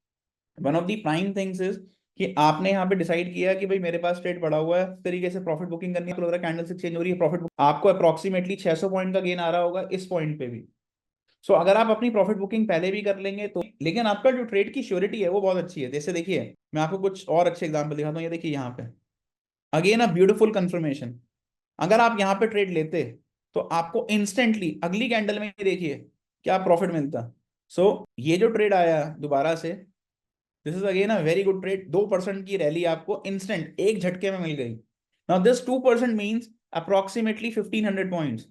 one of the prime things is कि आपने यहाँ पे डिसाइड किया कि भाई मेरे पास ट्रेड पड़ा हुआ है, इस तरीके से प्रॉफिट बुकिंग करनी है, कैंडल से चेंज हो रही है प्रॉफिट, आपको अप्रोक्सीमेटली 600 पॉइंट का गेन आ रहा होगा इस पॉइंट पे भी। सो अगर आप अपनी प्रॉफिट बुकिंग पहले भी कर लेंगे तो, लेकिन आपका जो ट्रेड की श्योरिटी है वो बहुत अच्छी है। जैसे देखिए मैं आपको कुछ और अच्छे एग्जांपल दिखाता हूँ, ये देखिए यहाँ पे अगेन अ ब्यूटीफुल कंफर्मेशन। अगर आप यहाँ पे ट्रेड लेते तो आपको इंस्टेंटली अगली कैंडल में ही देखिए क्या प्रॉफिट मिलता। सो ये जो ट्रेड आया दोबारा से, this is again a very good trade. 2% की रैली आपको इंस्टेंट एक झटके में मिल गई। Now this 2% means approximately 1500 points.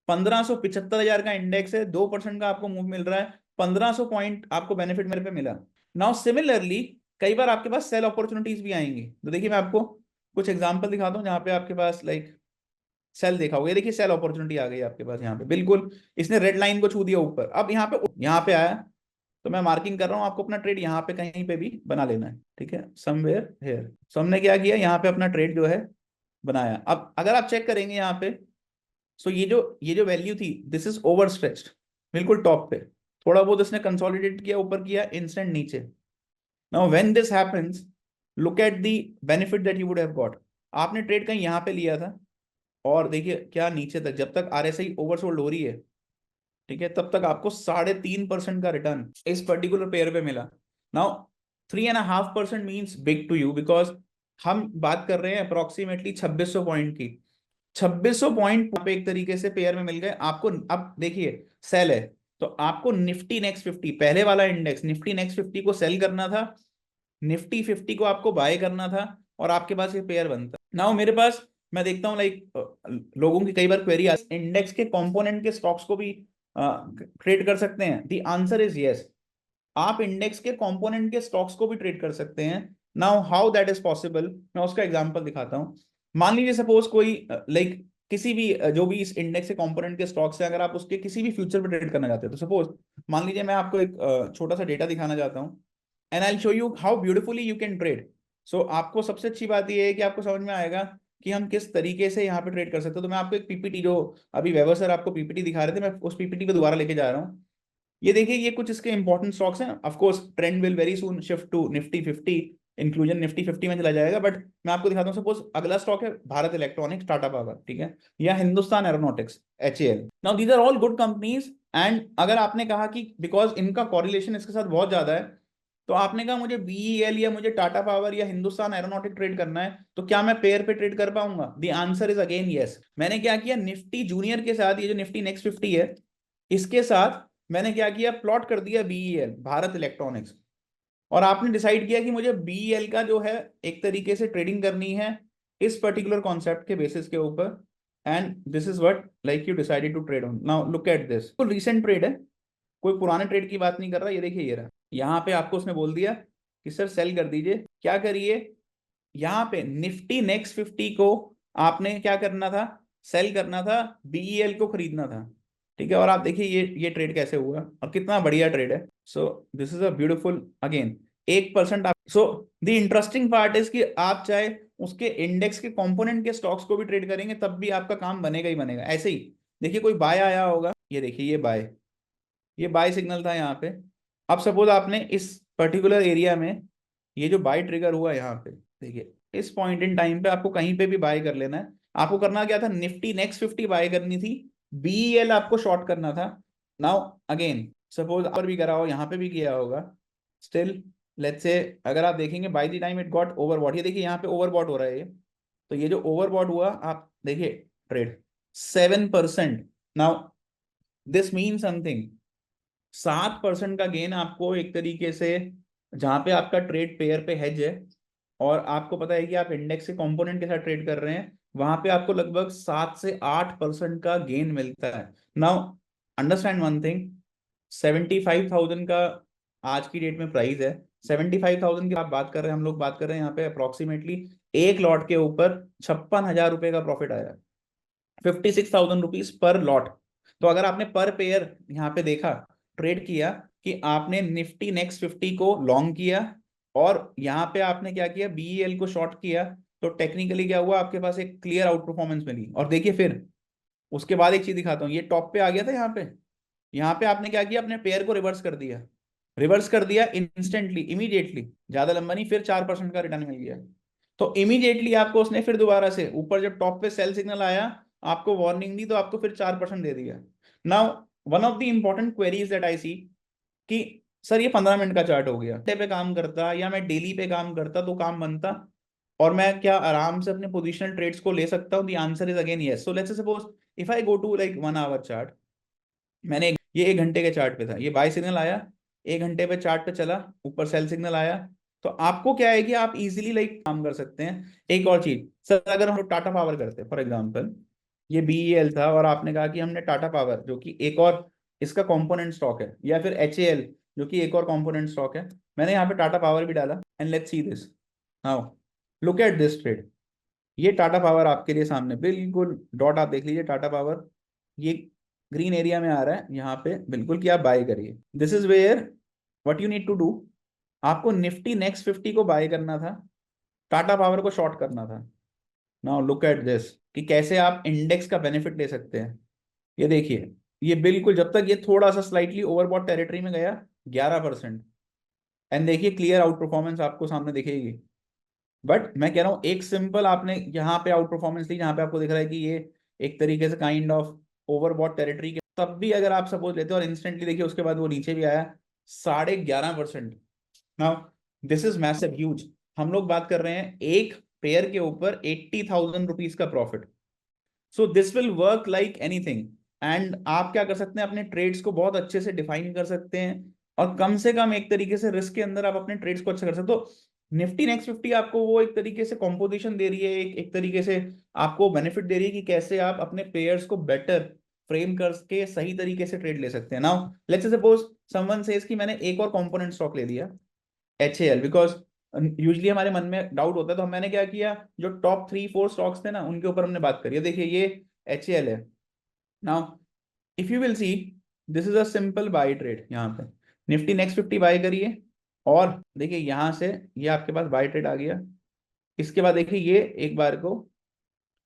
1575,000 का इंडेक्स है, 2% का आपको मूव मिल रहा है, 1500 पॉइंट आपको बेनिफिट मेरे पे मिला। नाउ सिमिलरली कई बार आपके पास सेल अपॉर्चुनिटीज भी आएंगी, तो देखिए मैं आपको कुछ एग्जांपल दिखाता हूँ जहां पे आपके पास लाइक सेल देखा होगा। ये देखिए सेल अपॉर्चुनिटी आ गई आपके पास यहाँ पे, बिल्कुल इसने रेड लाइन को छू दिया ऊपर। अब यहाँ पे आया, तो मैं मार्किंग कर रहा हूँ, आपको अपना ट्रेड यहाँ पे कहीं पे भी बना लेना है, ठीक है, समवेयर हेयर। सो हमने क्या किया, यहाँ पे अपना ट्रेड जो है बनाया। अब अगर आप चेक करेंगे यहाँ पे, सो ये जो वैल्यू थी, दिस इज ओवर स्ट्रेच्ड, बिल्कुल टॉप पे, थोड़ा बहुत इसने कंसोलिडेट किया, ऊपर किया, इंस्टेंट नीचे। Now when this happens, look at the benefit that you would have got. आपने ट्रेड कहीं यहाँ पे लिया था और देखिए क्या नीचे तक, जब तक आरएसआई ओवरसोल्ड हो रही है, ठीक है, तब तक आपको 3.5% का रिटर्न इस पर्टिकुलर पेयर पे मिला। Now 3.5% means big to you, because हम बात कर रहे हैं अप्रोक्सीमेटली 2600 पॉइंट की। 2600 पॉइंट पे एक तरीके से पेयर में मिल गए आपको। अब देखिए सेल है, तो आपको निफ्टी नेक्स्ट 50 पहले वाला इंडेक्स निफ्टी नेक्स्ट 50 को सेल करना था, निफ्टी 50 को आपको बाय करना था, और आपके पास ये पेयर बनता। नाउ मेरे पास, मैं देखता हूँ लाइक लोगों की कई बार क्वेरी आती है, इंडेक्स के कंपोनेंट के स्टॉक्स को भी ट्रेड कर सकते हैं। द आंसर इज यस, आप इंडेक्स के कंपोनेंट के स्टॉक्स को भी ट्रेड कर सकते हैं। Now how that is possible, मैं उसका एग्जांपल दिखाता हूं। मान लीजिए सपोज कोई लाइक किसी भी जो भी इस इंडेक्स के कंपोनेंट के स्टॉक्स है, अगर आप उसके किसी भी फ्यूचर पे ट्रेड करना चाहते हो, तो सपोज मान लीजिए मैं आपको एक छोटा सा डेटा दिखाना चाहता हूँ, and I show you how beautifully you can trade. So आपको सबसे अच्छी बात ये है कि आपको समझ में आएगा कि हम किस तरीके से यहाँ पे ट्रेड कर सकते हैं। तो मैं आपको एक पीपीटी, जो अभी वैभव सर आपको पीपीटी दिखा रहे थे, मैं उस पीपीटी पे दोबारा लेके जा रहा हूँ। ये देखिए, ये कुछ इसके इंपॉर्टेंट स्टॉक्स हैं। Of course trend will very soon shift to Nifty 50, inclusion Nifty 50 में चला जाएगा, बट मैं आपको दिखाता हूँ। सपोज अगला स्टॉक है भारत इलेक्ट्रॉनिक्स, टाटा पावर, ठीक है, या Hindustan Aeronautics, HAL। Now these are all good companies, and अगर आपने कहा कि बिकॉज इनका कॉरिलेशन इसके साथ बहुत ज्यादा है, तो आपने कहा मुझे BEL या मुझे टाटा पावर या हिंदुस्तान एरोनॉटिक ट्रेड करना है, तो क्या मैं पेयर पे ट्रेड कर पाऊंगा? The answer is again yes. मैंने क्या किया, निफ्टी जूनियर के साथ, ये जो निफ्टी नेक्स्ट 50 है, इसके साथ मैंने क्या किया, प्लॉट कर दिया BEL, भारत इलेक्ट्रॉनिक्स। और आपने डिसाइड किया कि मुझे BEL का जो है एक तरीके से ट्रेडिंग करनी है इस पर्टिकुलर कॉन्सेप्ट के बेसिस के ऊपर, and this is what like you decided to trade on. Now look at this, कोई रीसेंट ट्रेड है, कोई पुराने ट्रेड की बात नहीं कर रहा। ये देखिए, ये रहा, यहाँ पे आपको उसने बोल दिया कि सर सेल कर दीजिए। क्या करिए, यहाँ पे निफ्टी नेक्स्ट 50 को आपने क्या करना था, सेल करना था, BEL को खरीदना था, ठीक है। और आप देखिए ये ट्रेड कैसे हुआ और कितना बढ़िया ट्रेड है। So this is a beautiful again 1% आप। So the interesting part is कि आप चाहे उसके इंडेक्स के कंपोनेंट के स्टॉक्स को भी ट्रेड करेंगे, तब भी आपका काम बनेगा ही बनेगा। ऐसे ही देखिए, कोई बाय आया होगा, ये देखिए ये बाय सिग्नल था यहाँ पे। अब सपोज आपने इस पर्टिकुलर एरिया में ये जो बाय ट्रिगर हुआ यहाँ पे, देखिए इस पॉइंट इन टाइम पे आपको कहीं पे भी बाय कर लेना है। आपको करना क्या था, निफ्टी नेक्स्ट 50 बाय करनी थी, BEL आपको शॉर्ट करना था। नाउ अगेन सपोज पर भी करा हो, यहाँ पे भी किया होगा, स्टिल लेट्स से अगर आप देखेंगे by the time it got overbought, ये देखिए यहाँ पे ओवरबॉट हो रहा है ये। तो ये जो ओवरबॉट हुआ, आप देखिए trade 7%। Now this mean something, 7% का गेन आपको एक तरीके से, जहां पे आपका ट्रेड पेयर पे हेज है और आपको पता है कि आप इंडेक्स के कंपोनेंट के साथ ट्रेड कर रहे हैं, वहां पे आपको लगभग 7 से 8% का गेन मिलता है। नाउ अंडरस्टैंड वन थिंग, 75,000 का आज की डेट में प्राइस है। 75,000 की आप बात कर रहे हैं, हम लोग बात कर रहे हैं यहाँ पे अप्रोक्सीमेटली एक लॉट के ऊपर 56,000 रुपए का प्रॉफिट आया, 56,000 रुपीज पर लॉट। तो अगर आपने पर पेयर यहाँ पे देखा, ट्रेड किया कि आपने निफ्टी नेक्स्ट 50 को लॉन्ग किया और यहाँ पे आपने क्या किया, BEL को शॉर्ट किया, तो टेक्निकली क्या हुआ, आपके पास एक क्लियर आउट परफॉर्मेंस मिली। और देखिए फिर उसके बाद एक चीज दिखाता हूँ, ये टॉप पे आ गया था यहाँ पे आपने क्या किया, अपने पेयर को रिवर्स कर दिया इंस्टेंटली, इमीडिएटली, ज्यादा लंबा नहीं, फिर 4% का रिटर्न मिल गया। तो इमीडिएटली आपको उसने फिर दोबारा से ऊपर जब टॉप पे सेल सिग्नल आया, आपको वार्निंग दी, तो आपको फिर 4% दे दिया। Now one of the important queries that I see कि सर ये 15 मिनट का चार्ट हो गया, डे पे काम करता या मैं डेली पे काम करता तो काम बनता, और मैं क्या आराम से अपने पोजिशनल ट्रेड्स को ले सकता हूँ? The answer is again yes. So let's suppose if I go to like 1 hour chart, मैंने ये 1 घंटे के चार्ट पे था, ये बाय सिग्नल आया, 1 घंटे पे चार्ट पे चला, ऊपर सेल सिग्नल आया, तो आपको क्या है कि आप इजीली लाइक काम कर सकते हैं। एक और चीज सर, अगर हम लोग टाटा पावर करते हैं फॉर एग्जांपल, ये BEL था और आपने कहा कि हमने टाटा पावर, जो कि एक और इसका कंपोनेंट स्टॉक है, या फिर HAL जो कि एक और कंपोनेंट स्टॉक है, मैंने यहाँ पे टाटा पावर भी डाला, and let's see this. Now look at this trade, ये टाटा पावर आपके लिए सामने बिल्कुल डॉट, आप देख लीजिए टाटा पावर, ये ग्रीन एरिया में आ रहा है यहाँ पे, बिल्कुल कि आप बाय करिए। This is where what you need to do, आपको निफ्टी नेक्स्ट 50 को बाय करना था, टाटा पावर को शॉर्ट करना था। नाउ लुक एट दिस कि कैसे आप इंडेक्स का बेनिफिट ले सकते हैं। ये देखिए, ये बिल्कुल जब तक ये थोड़ा सा स्लाइटली ओवरबॉट टेरिटरी में गया, 11%, एंड देखिए क्लियर आउट परफॉर्मेंस आपको सामने दिखेगी। बट मैं कह रहा हूँ एक सिंपल आपने यहाँ पे आउट परफॉर्मेंस दी, जहाँ पे आपको दिख रहा है कि ये एक तरीके से काइंड ऑफ ओवरबॉट टेरिटरी के, तब भी अगर आप सपोज लेते हो और इंस्टेंटली देखिए उसके बाद वो नीचे भी आया 11.5%। Now this is massive huge. हम लोग बात कर रहे हैं एक पेयर के ऊपर 80,000 रुपीज का profit. So this will work like anything, and आप क्या कर सकते हैं, अपने ट्रेड्स को बहुत अच्छे से डिफाइन कर सकते हैं, और कम से कम एक तरीके से रिस्क के अंदर आप अपने ट्रेड्स को अच्छा कर सकते हो। तो निफ्टी नेक्स्ट 50 आपको वो एक तरीके से कॉम्पोजिशन दे रही है, एक तरीके से आपको बेनिफिट दे रही है कि कैसे आप अपने पेयर्स को बेटर फ्रेम करके सही तरीके से ट्रेड ले सकते हैं। Now let's suppose someone says कि मैंने एक और कंपोनेंट स्टॉक ले लिया, HAL, बिकॉज यूजली हमारे मन में डाउट होता है, तो मैंने क्या किया, जो टॉप 3-4 स्टॉक्स थे ना, उनके ऊपर हमने बात करी। देखिए ये HAL है। Now if you will see, this is a simple buy trade. यहाँ पे निफ्टी नेक्स्ट 50 बाय करिए और देखिए यहाँ से ये आपके पास बाय ट्रेड आ गया। इसके बाद देखिए ये एक बार को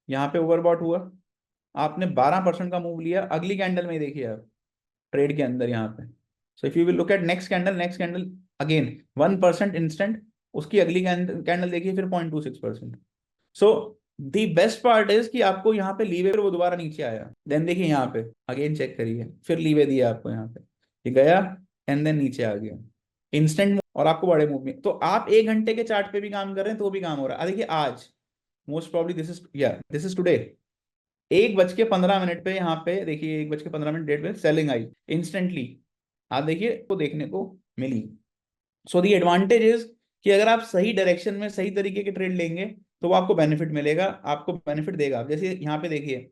यहाँ पे ओवरबॉट हुआ, आपने 12% का मूव लिया, अगली कैंडल में ही देखिए आप ट्रेड के अंदर यहाँ पे। सो if you will look at next candle again 1% instant, उसकी अगली कैंडल देखिए फिर 0.26%। So the best part is कि आपको यहाँ पे लीवे, वो दोबारा नीचे आया, देन देखिए यहाँ पे अगेन चेक करिए, फिर लीवे दिया आपको यहाँ पे, ये गया एंड देन नीचे आ गया इंस्टेंट, और आपको बड़े मूव में। तो आप 1 घंटे के चार्ट पे भी काम कर रहे हैं तो भी काम हो रहा है। देखिए आज most probably this is today 1:15 पे यहाँ पे देखिए 1:15 डेट पे सेलिंग आई इंस्टेंटली, आप देखिए तो देखने को मिली। सो दी एडवांटेज इज कि अगर आप सही डायरेक्शन में सही तरीके के ट्रेड लेंगे तो वो आपको बेनिफिट मिलेगा, आपको बेनिफिट देगा। जैसे यहाँ पे देखिए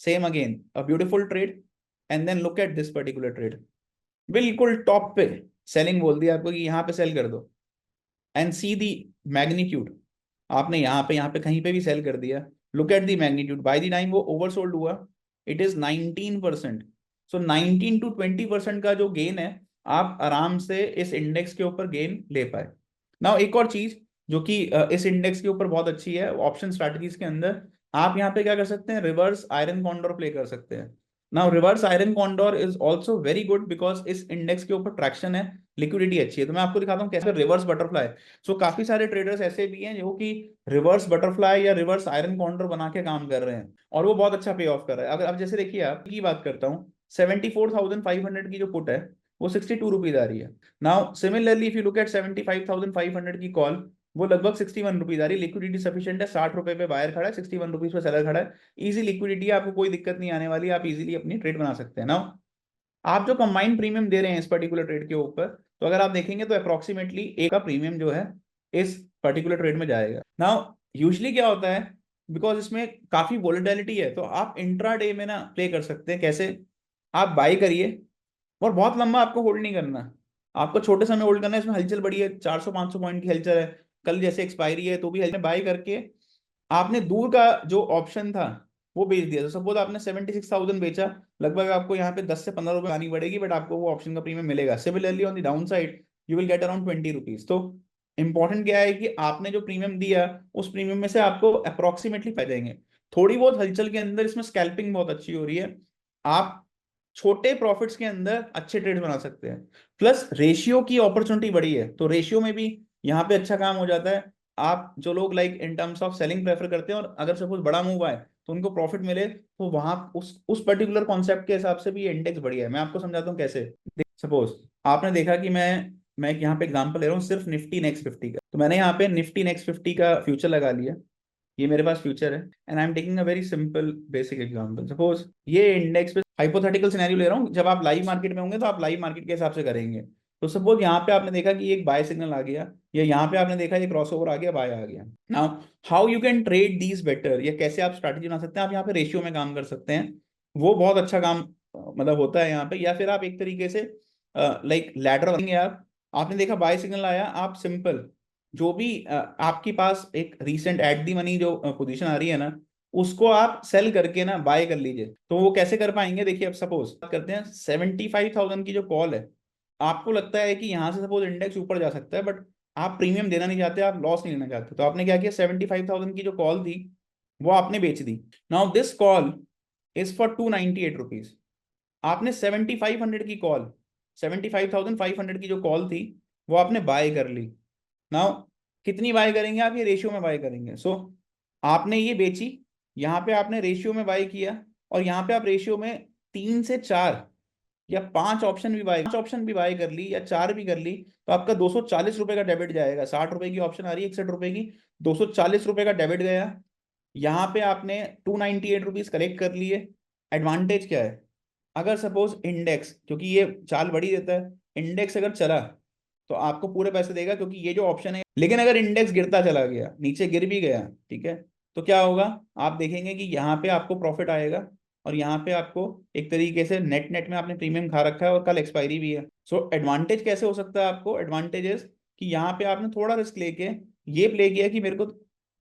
same again a beautiful trade and then look at this particular trade, बिल्कुल टॉप पे सेलिंग बोल दिया आपको कि यहाँ पे सेल कर दो एंड सी दी मैग्नीट्यूड, आपने यहाँ पे कहीं पे भी सेल कर दिया, look at the magnitude, by the time वो ओवरसोल्ड हुआ इट इज 19%। सो 19 to 20% का जो गेन है आप आराम से इस इंडेक्स के ऊपर गेन ले पाए। नाउ एक और चीज जो कि इस इंडेक्स के ऊपर बहुत अच्छी है, ऑप्शन स्ट्रैटेजीज के अंदर आप यहाँ पे क्या कर सकते हैं, रिवर्स आयरन कॉन्डोर प्ले कर सकते हैं। Now reverse iron condor is also very good because इस इंडेक्स के ऊपर ट्रैक्शन है, लिक्विडिटी अच्छी है। तो मैं आपको दिखाता हूँ कैसे रिवर्स बटरफ्लाई। सो काफी सारे ट्रेडर्स ऐसे भी हैं जो कि रिवर्स बटरफ्लाई या रिवर्स आयरन कॉन्डोर बना के काम कर रहे हैं और वो बहुत अच्छा पे ऑफ कर रहा है। अगर अब जैसे देखिए आप की बात करता हूँ, 74,500 की जो पुट है वो 62 रुपीज आ रही है। Now similarly if you look at 75,500 की कॉल, वो लगभग 61 रुपीज आ रही है। लिक्विडिटी सफिशिएंट है, 60 रुपए पे बायर खड़ा है, 61 रुपीज पे सेलर खड़ा है, इजी लिक्विडिटी है, आपको कोई दिक्कत नहीं आने वाली, आप इजीली अपनी ट्रेड बना सकते हैं। नाउ आप जो कंबाइंड प्रीमियम दे रहे हैं इस पर्टिकुलर ट्रेड के ऊपर, तो अगर आप देखेंगे तो अप्रोक्सीमेटली एक का प्रीमियम जो है इस पर्टिकुलर ट्रेड में जाएगा। नाउ यूजुअली क्या होता है, बिकॉज इसमें काफी वोलेटिलिटी है, तो आप इंट्रा डे में ना प्ले कर सकते हैं। कैसे, आप बाई करिए और बहुत लंबा आपको होल्ड नहीं करना, आपको छोटे समय होल्ड करना है। इसमें हलचल बड़ी है, 400-500 पॉइंट की हलचल है, कल जैसे एक्सपायरी है तो भी हलचल बाई करके आपने दूर का जो ऑप्शन था वो बेच दिया। तो सपोज आपने 76,000 बेचा, लगभग आपको यहाँ पे 10 से 15 रुपए आनी पड़ेगी, बट आपको वो ऑप्शन का प्रीमियम मिलेगा। Similarly on the down side you will get around 20 rupees. तो इंपॉर्टेंट क्या है कि आपने जो प्रीमियम दिया उस प्रीमियम में से आपको अप्रोक्सीमेटली पै जाएंगे। थोड़ी बहुत हलचल के अंदर इसमें स्कैल्पिंग बहुत अच्छी हो रही है, आप छोटे प्रॉफिट्स के अंदर अच्छे ट्रेड बना सकते हैं। प्लस रेशियो की अपॉर्चुनिटी बड़ी है, तो रेशियो में भी यहाँ पे अच्छा काम हो जाता है। आप जो लोग like in terms of selling prefer करते हैं और अगर सपोज बड़ा मूव आए तो उनको प्रॉफिट मिले, तो वहां उस पर्टिकुलर कॉन्सेप्ट के हिसाब से भी ये इंडेक्स बढ़िया है। मैं आपको समझाता हूँ कैसे। सपोज आपने देखा कि मैं यहाँ पे एग्जांपल ले रहा हूँ सिर्फ निफ्टी नेक्स्ट 50 का, तो मैंने यहाँ पे निफ्टी नेक्स्ट 50 का फ्यूचर लगा लिया, ये मेरे पास फ्यूचर है and I am taking a very simple basic example. Suppose ये इंडेक्स पे हाइपोथेटिकल सिनेरियो ले रहा हूँ, जब आप लाइव मार्केट में होंगे तो आप लाइव मार्केट के हिसाब से करेंगे। तो सपोज यहाँ पे आपने देखा कि एक बाय सिग्नल आ गया, या यहाँ पे आपने देखा ये क्रॉसओवर आ गया, बाय आ गया। Now how you can trade these better, या कैसे आप स्ट्रैटेजी बना सकते हैं, आप यहाँ पे रेशियो में काम कर सकते हैं, वो बहुत अच्छा काम मतलब होता है यहाँ पे। या फिर आप एक तरीके से लाइक लैडर बनेंगे आप, आपने देखा बाय सिग्नल आया, आप सिंपल जो भी आपके पास एक रीसेंट एट दी मनी जो पोजीशन आ रही है ना, उसको आप सेल करके ना बाय कर लीजिए। तो वो कैसे कर पाएंगे, देखिए अब सपोज करते हैं 75,000 की जो कॉल है, आपको लगता है कि यहाँ से सपोज इंडेक्स ऊपर जा सकता है, बट आप प्रीमियम देना नहीं चाहते, आप लॉस नहीं लेना चाहते, तो आपने क्या किया, 75,000 की जो कॉल थी वो आपने बेच दी। Now this call is for 298 rupees. आपने 7500 की कॉल, 75,500 की जो कॉल थी वो आपने बाय कर ली। नाउ कितनी बाय करेंगे आप, ये रेशियो में बाय करेंगे। सो आपने ये बेची, यहाँ पे आपने रेशियो में बाय किया, और यहाँ पे आप रेशियो में 3 से 4 या 5 ऑप्शन भी बाय कर ली, या 4 भी कर ली, तो आपका 240 रुपए का डेबिट जाएगा। 60 रुपए की ऑप्शन आ रही है 61 रुपए की, 240 रुपए का डेबिट गया। यहाँ पे आपने 298 रुपीज कलेक्ट कर लिए। एडवांटेज क्या है, अगर सपोज इंडेक्स, क्योंकि ये चाल बड़ी देता है, इंडेक्स अगर चला तो आपको पूरे पैसे देगा क्योंकि ये जो ऑप्शन है। लेकिन अगर इंडेक्स गिरता चला गया, नीचे गिर भी गया, ठीक है, तो क्या होगा, आप देखेंगे कि यहाँ पे आपको प्रॉफिट आएगा, और यहाँ पे आपको एक तरीके से नेट नेट में आपने प्रीमियम खा रखा है और कल एक्सपायरी भी है। सो एडवांटेज कैसे हो सकता है आपको, एडवांटेजेस कि यहाँ पे आपने थोड़ा रिस्क लेके ये प्ले किया कि मेरे को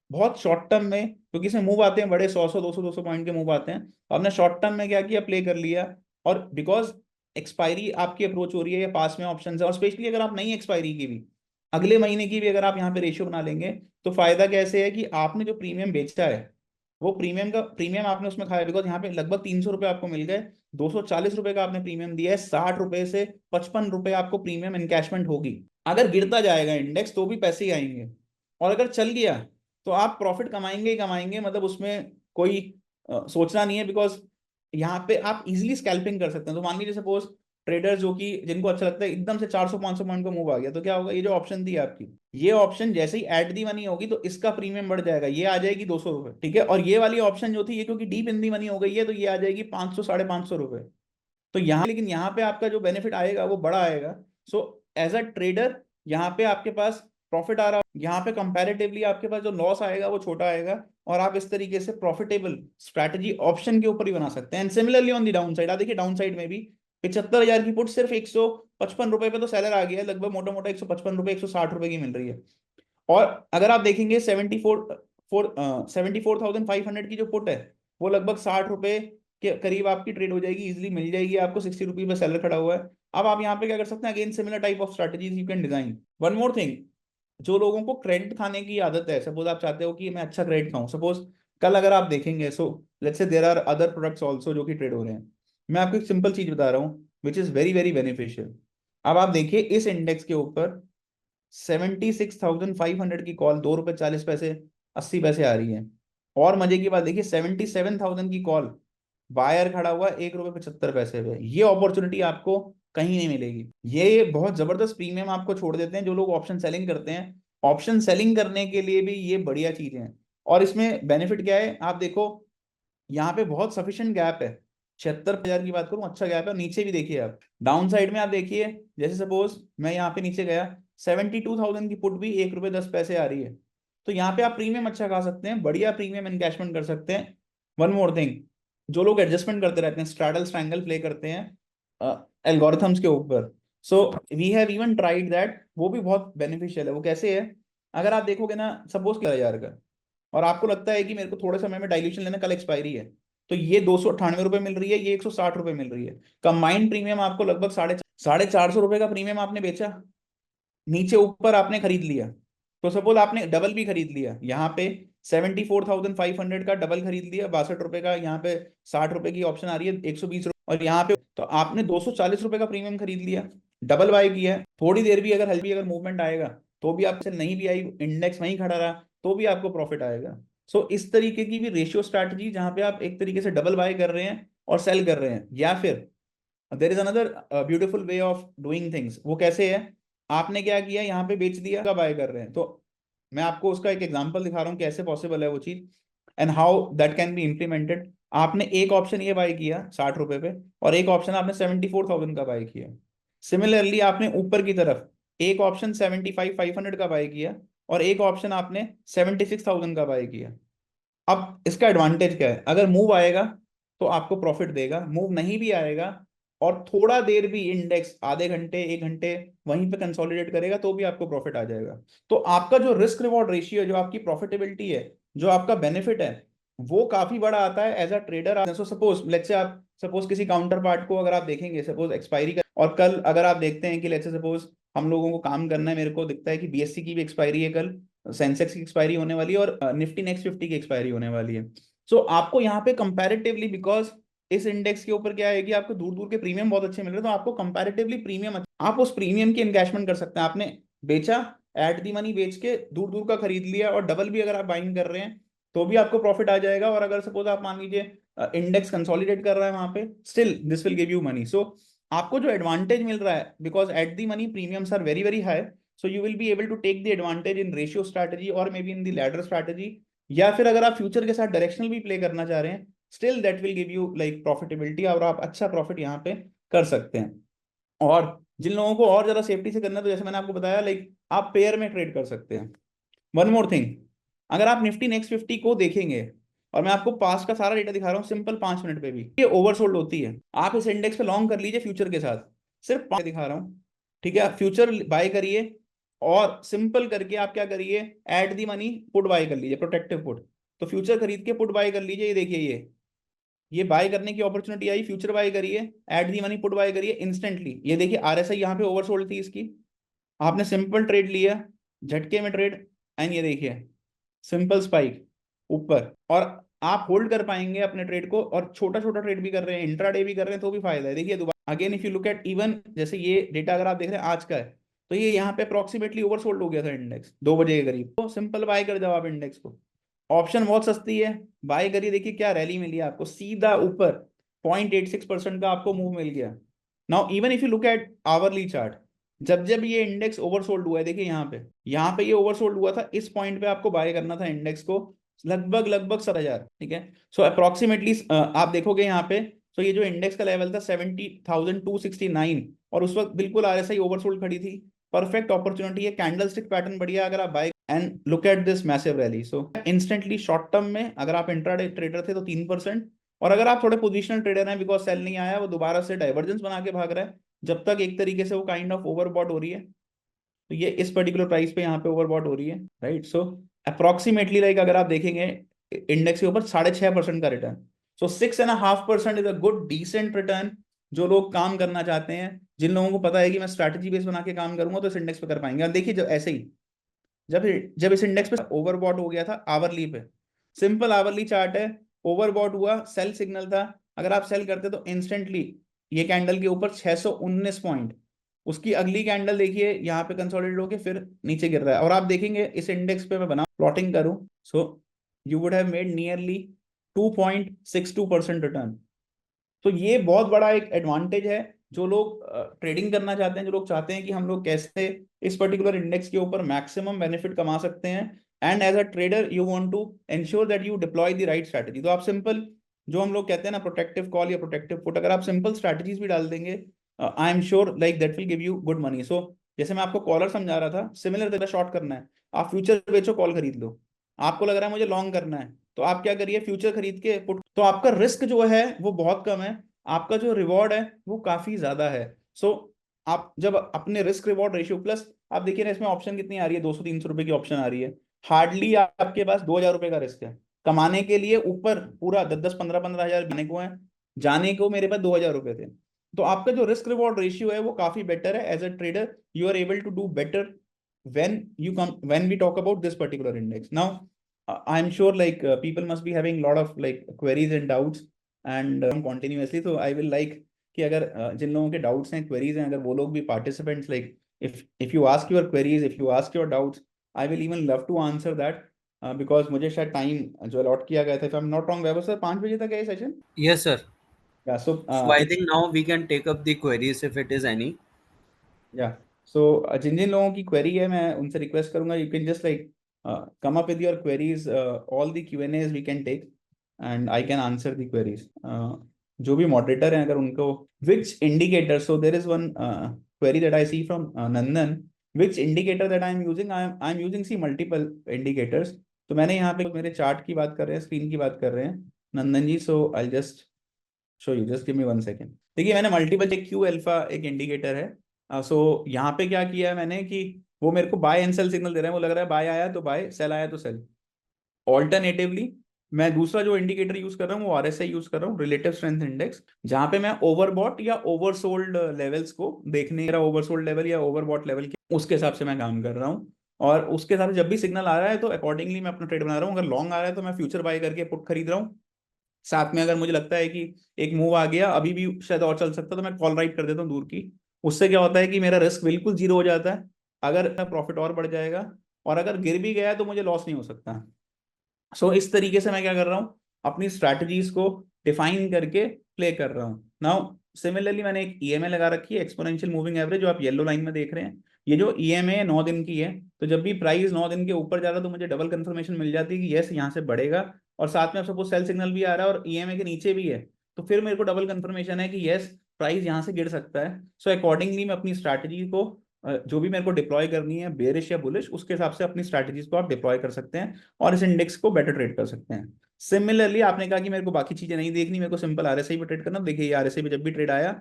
बहुत शॉर्ट टर्म में, क्योंकि इसमें मूव आते हैं बड़े 100 200 पॉइंट के मूव आते हैं, तो आपने शॉर्ट टर्म में क्या किया, प्ले कर लिया। और बिकॉज एक्सपायरी आपकी अप्रोच हो रही है या पास में ऑप्शन है, और स्पेशली अगर आप नई एक्सपायरी की भी अगले महीने की भी अगर आप यहाँ पे रेशियो बना लेंगे, तो फायदा कैसे है कि आपने जो प्रीमियम बेचा है वो प्रीमियम आपने उसमें खाया, बिकॉज यहाँ पे लगभग 300 रुपये आपको मिल गए। 240 रुपये का आपने प्रीमियम दिया है, 60 रुपये से 55 रुपये आपको प्रीमियम इनकैशमेंट होगी। अगर गिरता जाएगा इंडेक्स तो भी पैसे ही आएंगे, और अगर चल गया तो आप प्रॉफिट कमाएंगे ही कमाएंगे, मतलब उसमें कोई सोचना नहीं है। बिकॉज यहाँ पे आप इजीली स्कैल्पिंग कर सकते हैं। तो मान लीजिए सपोज ट्रेडर्स जो कि जिनको अच्छा लगता है एकदम से 400 500 पॉइंट का मूव आ गया, तो क्या होगा, ये जो ऑप्शन दी है आपकी, ये ऑप्शन जैसे ही एट दी मनी होगी तो इसका प्रीमियम बढ़ जाएगा, ये आ जाएगी 200 रुपये, ठीक है। और ये वाली ऑप्शन जो थी, ये क्योंकि डीप इन दी मनी हो गई है, तो ये आ जाएगी 500 550 रुपये। तो यहाँ लेकिन यहाँ पे आपका जो बेनिफिट आएगा वो बड़ा आएगा। सो एज अ ट्रेडर यहाँ पे आपके पास प्रॉफिट आ रहा है, यहाँ पे कंपैरेटिवली आपके पास जो लॉस आएगा वो छोटा आएगा, और आप इस तरीके से प्रॉफिटेबल स्ट्रैटेजी ऑप्शन के ऊपर ही बना सकते हैं। And similarly on the down side, आप देखिए डाउन साइड में भी 75,000 की पुट सिर्फ 155 रुपए पे तो सेलर आ गया है, लगभग मोटा मोटा 155 रुपए 160 रुपए की मिल रही है। और अगर आप देखेंगे 74,500 की जो पुट है, वो लगभग 60 रुपए के करीब आपकी ट्रेड हो जाएगी, इजिली मिल जाएगी आपको। 60 रुपये पे सेलर खड़ा हुआ है। अब आप यहाँ पे क्या कर सकते हैं, again similar type of strategies you can design. One more thing, जो लोगों को क्रेडिट खाने की आदत है, सपोज आप चाहते हो कि मैं अच्छा क्रेडिट खाऊं, सपोज कल अगर आप देखेंगे, so let's say there are other products also जो कि ट्रेड हो रहे हैं। मैं आपको एक सिंपल चीज बता रहा हूँ which is very very beneficial. अब आप देखिए इस इंडेक्स के ऊपर 76,500 की कॉल, 2 रुपए 40 पैसे 80 पैसे आ रही है। और मजे की बात देखिए, 77,000 की कॉल, बायर खड़ा हुआ 1 रुपए 75 पैसे पे। ये अपॉर्चुनिटी आपको कहीं नहीं मिलेगी। ये बहुत जबरदस्त प्रीमियम आपको छोड़ देते हैं जो लोग ऑप्शन सेलिंग करते हैं। ऑप्शन सेलिंग करने के लिए भी ये बढ़िया चीजें हैं। और इसमें बेनिफिट क्या है, आप देखो यहाँ पे बहुत सफिशिएंट गैप है। 76,000 की बात करूं, अच्छा गैप है। और नीचे भी देखिए आप, डाउन साइड में आप देखिए, जैसे सपोज मैं यहाँ पे नीचे गया, 72,000 की पुट भी 1 रुपए 10 पैसे आ रही है। तो यहाँ पे आप प्रीमियम अच्छा खा सकते हैं, बढ़िया प्रीमियम एनकैशमेंट कर सकते हैं। वन मोर थिंग, जो लोग एडजस्टमेंट करते रहते हैं, स्ट्रैडल स्ट्रैंगल प्ले करते हैं एल्गोरिथम्स के ऊपर, so we have even tried that, वो भी बहुत बेनिफिशियल है। वो कैसे है, अगर आप देखोगे ना, सपोज 1,000 का, और आपको लगता है कि मेरे को थोड़े समय में डाइल्यूशन लेना, कल एक्सपायरी है, तो ये 298 रुपये मिल रही है, ये 160 रुपये मिल रही है। कंबाइंड प्रीमियम आपको लगभग 450 रुपये का प्रीमियम आपने बेचा, नीचे ऊपर आपने खरीद लिया। तो सपोज आपने डबल भी खरीद लिया, यहाँ पे 74,500 का डबल खरीद लिया 62 रुपए का, यहाँ पे 60 रुपए की ऑप्शन आ रही है 120 रुपये, और यहाँ पे तो आपने 240 रुपए का प्रीमियम खरीद लिया, डबल बाय किया है। थोड़ी देर भी अगर हल्की अगर मूवमेंट आएगा तो भी आपसे नहीं भी आई, इंडेक्स वहीं खड़ा रहा, तो भी आपको प्रॉफिट आएगा। सो इस तरीके की भी रेशियो स्ट्रैटेजी, जहां पे आप एक तरीके से डबल बाय कर रहे हैं और सेल कर रहे हैं। या फिर there is another beautiful way of doing things. वो कैसे है, आपने क्या किया, यहाँ पे बेच दिया का बाय कर रहे हैं। तो मैं आपको उसका एक एग्जांपल दिखा रहा हूँ कैसे पॉसिबल है वो चीज, and how that can be implemented. आपने एक ऑप्शन ये बाय किया 60 रुपए पे, और एक ऑप्शन आपने 74,000 का बाय किया। सिमिलरली आपने ऊपर की तरफ एक ऑप्शन 75,500 का बाय किया, और एक ऑप्शन आपने 76,000 का बाय किया। अब इसका एडवांटेज क्या है, अगर मूव आएगा तो आपको प्रॉफिट देगा, मूव नहीं भी आएगा और थोड़ा देर भी इंडेक्स आधे घंटे 1 घंटे वहीं पे कंसोलिडेट करेगा, तो भी आपको प्रॉफिट आ जाएगा। तो आपका जो रिस्क रिवॉर्ड रेशियो है, जो आपकी प्रॉफिटेबिलिटी है, जो आपका बेनिफिट है, वो काफी बड़ा आता है as a trader. So suppose let's say आप सपोज किसी काउंटर पार्ट को अगर आप देखेंगे, सपोज एक्सपायरी का, और कल अगर आप देखते हैं कि लेट्स से सपोज हम लोगों को काम करना है, मेरे को दिखता है कि बीएससी की भी एक्सपायरी है कल, सेंसेक्स की एक्सपायरी होने वाली है, और निफ्टी नेक्स्ट 50 की एक्सपायरी होने वाली है। सो आपको यहाँ पे कंपैरेटिवली, बिकॉज इस इंडेक्स के ऊपर क्या है कि आपको दूर दूर के प्रीमियम बहुत अच्छे मिल रहे हैं, तो आपको कंपैरेटिवली प्रीमियम, आप उस प्रीमियम की एनकैशमेंट कर सकते हैं। आपने बेचा, एट दी मनी बेच के दूर दूर का खरीद लिया, और डबल भी अगर आप बाइंग कर रहे हैं तो भी आपको प्रॉफिट आ जाएगा। और अगर सपोज आप मान लीजिए इंडेक्स कंसोलिडेट कर रहा है वहां पे, still this will give you money. So आपको जो एडवांटेज मिल रहा है, because at the money premiums are very very high, so you will be able to take the advantage in ratio strategy or maybe in the ladder strategy। या फिर अगर आप future के साथ डायरेक्शनल भी प्ले करना चाह रहे हैं, still that will give you like profitability, और आप अच्छा प्रॉफिट यहाँ पे कर सकते हैं। और जिन लोगों को और ज्यादा सेफ्टी से करना है, तो जैसे मैंने आपको बताया, लाइक आप पेयर में ट्रेड कर सकते हैं। वन मोर थिंग, अगर आप निफ्टी नेक्स्ट 50 को देखेंगे, और मैं आपको पास्ट का सारा डेटा दिखा रहा हूँ सिंपल 5 मिनट पे भी, ये ओवरसोल्ड होती है। आप इस इंडेक्स पे लॉन्ग कर लीजिए फ्यूचर के साथ, सिर्फ 5 दिखा रहा हूँ, ठीक है। फ्यूचर बाय करिए, और सिंपल करके आप क्या करिए, eight the money put buy कर लीजिए, प्रोटेक्टिव पुट। तो फ्यूचर खरीद के पुट बाय कर लीजिए। ये देखिए, ये बाय करने की अपॉर्चुनिटी आई, फ्यूचर बाय करिए, eight the money put buy करिए इंस्टेंटली। ये देखिए आरएसआई यहाँ पे ओवरसोल्ड थी इसकी, आपने सिंपल ट्रेड लिया, झटके में ट्रेड, एंड ये देखिए सिंपल स्पाइक ऊपर, और आप होल्ड कर पाएंगे अपने ट्रेड को, और छोटा छोटा ट्रेड भी कर रहे हैं, इंट्राडे भी कर रहे हैं, तो भी फायदा है। देखिए दोबारा again if you look at even, जैसे ये डेटा अगर आप देख रहे हैं आज का है, तो ये यहाँ पे अप्रोक्सीमेटली ओवरसोल्ड हो गया था इंडेक्स 2 बजे के करीब, तो सिंपल बाय कर जाओ आप इंडेक्स को। ऑप्शन बहुत सस्ती है, बाय करिए। देखिए क्या रैली मिली आपको, सीधा ऊपर 0.86% का आपको मूव मिल गया। Now even if you look at hourly chart, जब जब ये इंडेक्स ओवरसोल्ड हुआ है, देखिए यहाँ पे ये ओवरसोल्ड हुआ था, इस पॉइंट पे आपको बाय करना था इंडेक्स को, लगभग लगभग 7,000, ठीक है। सो अप्रोक्सीमेटली आप देखोगे यहाँ पे, तो ये जो इंडेक्स का लेवल था 70,269, और उस वक्त बिल्कुल आरएसआई ओवरसोल्ड खड़ी थी। परफेक्ट अपॉर्चुनिटी है, कैंडलस्टिक पैटर्न बढ़िया, अगर आप buy and look at this massive rally. So instantly short term में अगर आप इंट्राडे ट्रेडर थे तो 3%, और अगर आप थोड़े पोजिशनल ट्रेडर हैं, बिकॉज सेल नहीं आया, वो दोबारा से डाइवर्जेंस बना के भाग रहा है, जब तक एक तरीके से वो काइंड ऑफ ओवरबॉट हो रही है, तो ये इस पर्टिकुलर प्राइस पे यहाँ पे ओवरबॉट हो रही है, राइट। सो अप्रोक्सीमेटली लाइक अगर आप देखेंगे इंडेक्स के ऊपर 6.5% का return, so 6.5% is a good decent return. जो लोग काम करना चाहते हैं, जिन लोगों को पता है कि मैं स्ट्रैटेजी बेस बना के काम करूंगा, तो इस इंडेक्स पे कर पाएंगे। और देखिए जब ऐसे ही जब जब इस इंडेक्स पे ओवरबॉट हो गया था आवरली पे, सिंपल आवरली चार्ट है, ओवरबॉट हुआ, सेल सिग्नल था, अगर आप सेल करते तो इंस्टेंटली ये कैंडल के ऊपर 619 पॉइंट, उसकी अगली कैंडल देखिए यहाँ पे कंसोलिडेट होके फिर नीचे गिर रहा है। और आप देखेंगे इस इंडेक्स पे मैं बना प्लॉटिंग करूं, so you would have made nearly 2.62% return. तो ये बहुत बड़ा एक एडवांटेज है, जो लोग ट्रेडिंग करना चाहते हैं, जो लोग चाहते हैं कि हम लोग कैसे इस पर्टिकुलर इंडेक्स के ऊपर मैक्सिमम बेनिफिट कमा सकते हैं, and as a trader you want to ensure that you deploy the right strategy. तो आप सिंपल, जो हम लोग कहते हैं ना प्रोटेक्टिव कॉल या प्रोटेक्टिव पुट, अगर आप सिंपल स्ट्रैटेजीज भी डाल देंगे, I am sure like that will give you good money. So जैसे मैं आपको कॉलर समझा रहा था, सिमिलर तरह शॉर्ट करना है, आप फ्यूचर बेचो, कॉल खरीद लो। आपको लग रहा है मुझे लॉन्ग करना है, तो आप क्या करिए, फ्यूचर खरीद के पुट, तो आपका रिस्क जो है वो बहुत कम है, आपका जो रिवॉर्ड है वो काफी ज्यादा है। सो आप जब अपने रिस्क रिवॉर्ड रेशियो प्लस, आप देखिए ना इसमें ऑप्शन कितनी आ रही है, 200-300 रुपए की ऑप्शन आ रही है, हार्डली आपके पास 2,000 रुपए का रिस्क है कमाने के लिए, ऊपर पूरा 10-10, 15-15 हजार जाने को है, जाने को मेरे पास 2,000 रुपए थे। तो आपका जो रिस्क रिवॉर्ड रेशियो है वो काफी बेटर है। As a trader you are able to do better when we talk about this particular index. Now I'm sure like people must be having lot of like queries and doubts and continuously, so I will like कि अगर जिन लोगों के doubts हैं, queries हैं, अगर वो लोग भी participants, like if you ask your queries, if you ask your doubts, I will even love to answer that, because मुझे शायद टाइम जो अलॉट किया गया था, if I'm not wrong, Vaibhav sir 5 बजे तक है सेशन। Yes, sir. या सो So I think now we can take up the queries if it is any. या सो जिन जिन लोगों की क्वेरी है, मैं उनसे रिक्वेस्ट करूंगा, you can just like come up with your queries, all the Q&As we can take and I can answer the queries. जो भी moderator हैं, अगर उनको which indicator, so there is one query that I see from Nandan, which indicator that I am using, I am using see multiple indicators. तो मैंने यहाँ पे मेरे चार्ट की बात कर रहे हैं, स्क्रीन की बात कर रहे हैं Nandan ji, so I just show you, just give me 1 second. देखिए मैंने मल्टीपल क्यू अल्फा एक इंडिकेटर है, सो यहाँ पे क्या किया है मैंने कि वो मेरे को बाय एंड सेल सिग्नल दे रहा है, वो लग रहा है बाय आया तो बाय, सेल आया तो सेल। ऑल्टरनेटिवली मैं दूसरा जो इंडिकेटर यूज कर रहा हूँ वो RSI यूज कर रहा हूँ, रिलेटिव स्ट्रेंथ इंडेक्स, जहां पे मैं ओवरबॉट या ओवरसोल्ड लेवल्स को देखने, मेरा ओवरसोल्ड लेवल या ओवरबॉट लेवल के उसके हिसाब से मैं काम कर रहा हूँ, और उसके हिसाब से जब भी सिग्नल आ रहा है तो अकॉर्डिंगली मैं अपना ट्रेड बना रहा हूँ। अगर लॉन्ग आ रहा है तो मैं फ्यूचर बाय करके पुट खरीद रहा हूँ, साथ में अगर मुझे लगता है कि एक मूव आ गया अभी भी शायद और चल सकता है, तो मैं कॉल राइट कर देता हूँ दूर की। उससे क्या होता है कि मेरा रिस्क बिल्कुल जीरो हो जाता है, अगर प्रॉफिट और बढ़ जाएगा, और अगर गिर भी गया तो मुझे लॉस नहीं हो सकता। सो इस तरीके से मैं क्या कर रहा हूँ, अपनी स्ट्रैटेजीज को डिफाइन करके प्ले कर रहा हूँ। नाउ सिमिलरली मैंने एक EMA लगा रखी है, एक्सपोनेंशियल मूविंग एवरेज, जो आप येलो लाइन में देख रहे हैं। ये जो EMA 9 दिन की है, तो जब भी प्राइस 9 दिन के ऊपर जा रहा है तो मुझे डबल कंफर्मेशन मिल जाती है कि यस यहाँ से बढ़ेगा, और साथ में सपोज सेल सिग्नल भी आ रहा है और EMA के नीचे भी है, तो फिर मेरे को डबल कंफर्मेशन है कि यस प्राइस यहाँ से गिर सकता है। सो अकॉर्डिंगली मैं अपनी स्ट्रैटेजी को जो भी मेरे को डिप्लॉय करनी है, बेरिश या बुलिश, उसके हिसाब से अपनी स्ट्रैटेजीज को आप डिप्लॉय कर सकते हैं और इस इंडेक्स को बेटर ट्रेड कर सकते हैं। सिमिलरली आपने कहा कि मेरे को बाकी चीजें नहीं देखनी, मेरे को सिंपल RSI पे ट्रेड करना, देखिए ये RSI पे जब भी ट्रेड आया,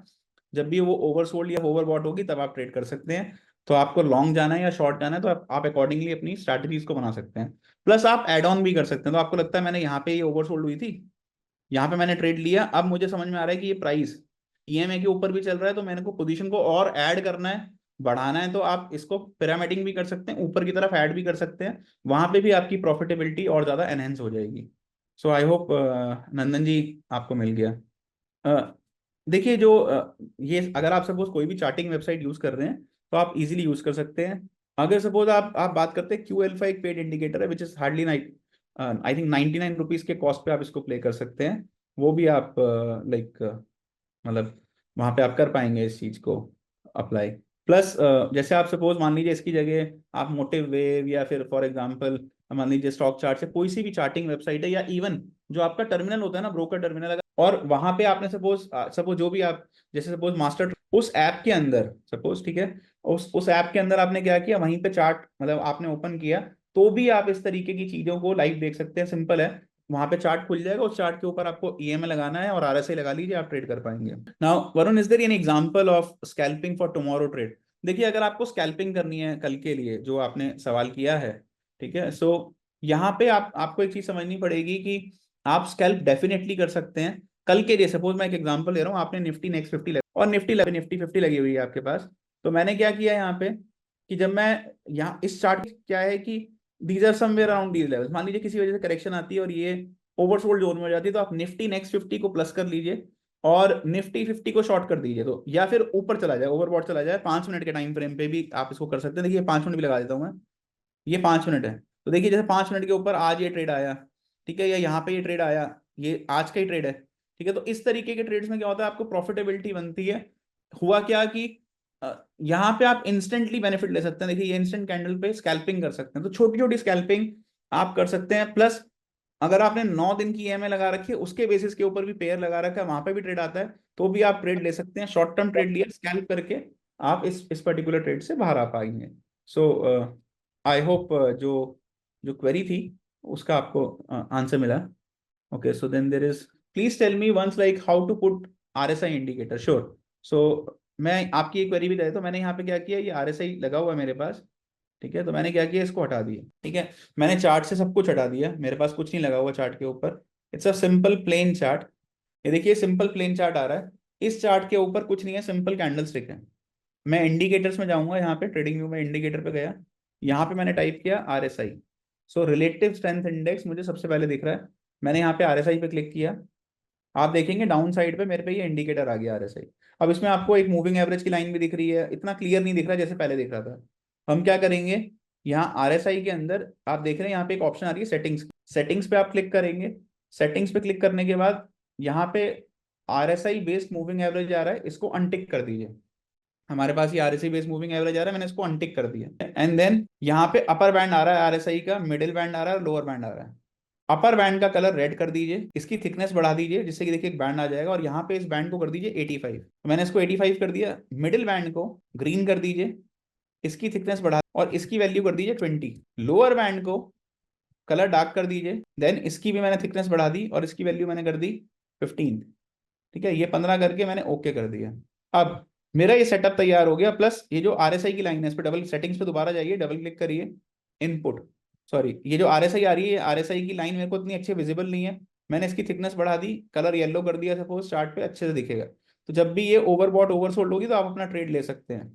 जब भी वो ओवरसोल्ड या ओवरबॉट होगी तब आप ट्रेड कर सकते हैं। तो आपको लॉन्ग जाना है या शॉर्ट जाना है, तो आप अकॉर्डिंगली अपनी स्ट्रैटेजीज को बना सकते हैं। प्लस आप एड ऑन भी कर सकते हैं। तो आपको लगता है मैंने यहाँ पे ये ओवरसोल्ड हुई थी, यहाँ पे मैंने ट्रेड लिया, अब मुझे समझ में आ रहा है कि ये प्राइस ईएमए के ऊपर भी चल रहा है, तो मैंने को पोजीशन को और ऐड करना है, बढ़ाना है, तो आप इसको पिरामिडिंग भी कर सकते हैं, ऊपर की तरफ ऐड भी कर सकते हैं, वहां पे भी आपकी प्रॉफिटेबिलिटी और ज्यादा एनहेंस हो जाएगी। सो आई होप नंदन जी आपको मिल गया। अ, देखिए जो ये अगर आप सपोज कोई भी चार्टिंग वेबसाइट यूज कर रहे हैं तो आप इजीली यूज कर सकते हैं। अगर सपोज आप बात करते हैं, क्यू एल्फा एक पेड इंडिकेटर है which is hardly I think 99 rupees के कॉस्ट पे आप इसको प्ले कर सकते हैं। वो भी आप लाइक मतलब वहां पे आप कर पाएंगे इस चीज को अप्लाई। प्लस जैसे आप सपोज मान लीजिए इसकी जगह आप मोटिव वेव या फिर फॉर एग्जांपल मान लीजिए स्टॉक चार्ट से कोई सी भी चार्टिंग वेबसाइट है, या इवन जो आपका टर्मिनल होता है ना, ब्रोकर टर्मिनल, अगर और वहां पे आपने सपोज जो भी आप जैसे सपोज मास्टर उस ऐप के अंदर सपोज, ठीक है, उस ऐप के अंदर आपने क्या किया, वहीं पे चार्ट मतलब आपने ओपन किया, तो भी आप इस तरीके की चीजों को लाइव देख सकते हैं। सिंपल है, वहां पे चार्ट खुल जाएगा, उस चार्ट के ऊपर आपको ईएमए लगाना है और आरएसआई लगा लीजिए, आप ट्रेड कर पाएंगे। Now Varun, is there an example of scalping for tomorrow trade? देखिए अगर आपको स्कैल्पिंग करनी है कल के लिए, जो आपने सवाल किया है, ठीक है, सो यहाँ पे आपको एक चीज समझनी पड़ेगी कि आप स्कैल्प डेफिनेटली कर सकते हैं कल के लिए। सपोज मैं एक एग्जांपल ले रहा हूँ, आपने निफ्टी नेक्स्ट 50 और निफ्टी 50 लगी हुई है आपके पास, तो मैंने क्या किया यहाँ पे कि जब मैं यहाँ इस चार्ट क्या है कि these are somewhere around these levels, मान लीजिए किसी वजह से करेक्शन आती है और ये ओवरसोल्ड जोन में हो जाती है, तो आप निफ्टी नेक्स्ट 50 को प्लस कर लीजिए और निफ्टी 50 को शॉर्ट कर दीजिए, तो या फिर ऊपर चला जाए, ओवरबॉट चला जाए, 5 मिनट के टाइम फ्रेम पे भी आप इसको कर सकते हैं। देखिए 5 मिनट भी लगा देता हूँ मैं, ये 5 मिनट है, तो देखिए जैसे 5 मिनट के ऊपर आज ये ट्रेड आया, ठीक है, या यहाँ पे ये ट्रेड आया, ये आज का ही ट्रेड है, ठीक है, तो इस तरीके के ट्रेड्स में क्या होता है, आपको प्रॉफिटेबिलिटी बनती है। हुआ क्या कि यहाँ पे आप इंस्टेंटली बेनिफिट ले सकते हैं। देखिए ये इंस्टेंट कैंडल पे स्कैल्पिंग कर सकते हैं, तो छोटी छोटी स्कैल्पिंग आप कर सकते हैं। प्लस अगर आपने 9 दिन की ईएमआई लगा रखी है, उसके बेसिस के ऊपर भी पेयर लगा रखा है, वहां पे भी ट्रेड आता है, तो भी आप ट्रेड ले सकते हैं। शॉर्ट टर्म ट्रेड लिया स्कैल्प करके, आप इस पर्टिकुलर ट्रेड से बाहर आ पाएंगे। सो आई होप जो जो क्वेरी थी उसका आपको आंसर मिला। Okay, so then there is, please tell me once like how to put RSI indicator. Sure. So मैं आपकी एक क्वेरी भी दे, तो मैंने यहाँ पे क्या किया, ये आरएसआई लगा हुआ है मेरे पास, ठीक है, तो मैंने क्या किया, इसको हटा दिया, ठीक है, मैंने चार्ट से सब कुछ हटा दिया, मेरे पास कुछ नहीं लगा हुआ चार्ट के ऊपर। It's a simple plain chart. ये देखिए सिंपल प्लेन चार्ट आ रहा है, इस चार्ट के ऊपर कुछ नहीं है, सिंपल कैंडल स्टिक है। मैं इंडिकेटर्स में जाऊंगा, यहाँ पे ट्रेडिंग व्यू में इंडिकेटर पे गया, यहाँ पे मैंने टाइप किया RSI. So relative strength index मुझे सबसे पहले दिख रहा है, मैंने यहाँ पे आरएसआई पे क्लिक किया, आप देखेंगे डाउन साइड पे मेरे पे ये इंडिकेटर आ गया आरएसआई। अब इसमें आपको एक मूविंग एवरेज की लाइन भी दिख रही है, इतना क्लियर नहीं दिख रहा जैसे पहले दिख रहा था। हम क्या करेंगे, यहाँ आरएसआई के अंदर आप देख रहे हैं यहाँ पे एक ऑप्शन आ रही है सेटिंग्स, सेटिंग्स पे आप क्लिक करेंगे। सेटिंग्स पे क्लिक करने के बाद यहाँ पे आरएसआई बेस्ड मूविंग एवरेज आ रहा है, इसको अनटिक कर दीजिए। हमारे पास ये आरएसआई बेस्ड मूविंग एवरेज आ रहा है, मैंने इसको अनटिक कर दिया। एंड देन यहाँ पे अपर बैंड आ रहा है आरएसआई का, मिडिल बैंड आ रहा है, लोअर बैंड आ रहा है। अपर बैंड का कलर रेड कर दीजिए, इसकी थिकनेस बढ़ा दीजिए, जिससे कि देखिए एक बैंड आ जाएगा, और यहाँ पे इस बैंड को कर दीजिए 85। तो मैंने इसको 85 कर दिया। मिडिल बैंड को ग्रीन कर दीजिए, इसकी थिकनेस बढ़ा और इसकी वैल्यू कर दीजिए 20। लोअर बैंड को कलर डार्क कर दीजिए, देन इसकी भी मैंने थिकनेस बढ़ा दी और इसकी वैल्यू मैंने कर दी 15। ठीक है, ये 15 करके मैंने ओके कर दिया। अब मेरा ये सेटअप तैयार हो गया। प्लस ये जो आरएसआई की लाइन है, इस पर डबल सेटिंग्स पे दोबारा जाइए, डबल क्लिक करिए, इनपुट, सॉरी, ये जो आरएसआई आ रही है, आरएसआई की लाइन मेरे को इतनी अच्छी विजिबल नहीं है, मैंने इसकी थिकनेस बढ़ा दी, कलर येलो कर दिया, सपोज चार्ट पे अच्छे से दिखेगा। तो जब भी ये ओवरबॉट ओवरसोल्ड होगी तो आप अपना ट्रेड ले सकते हैं।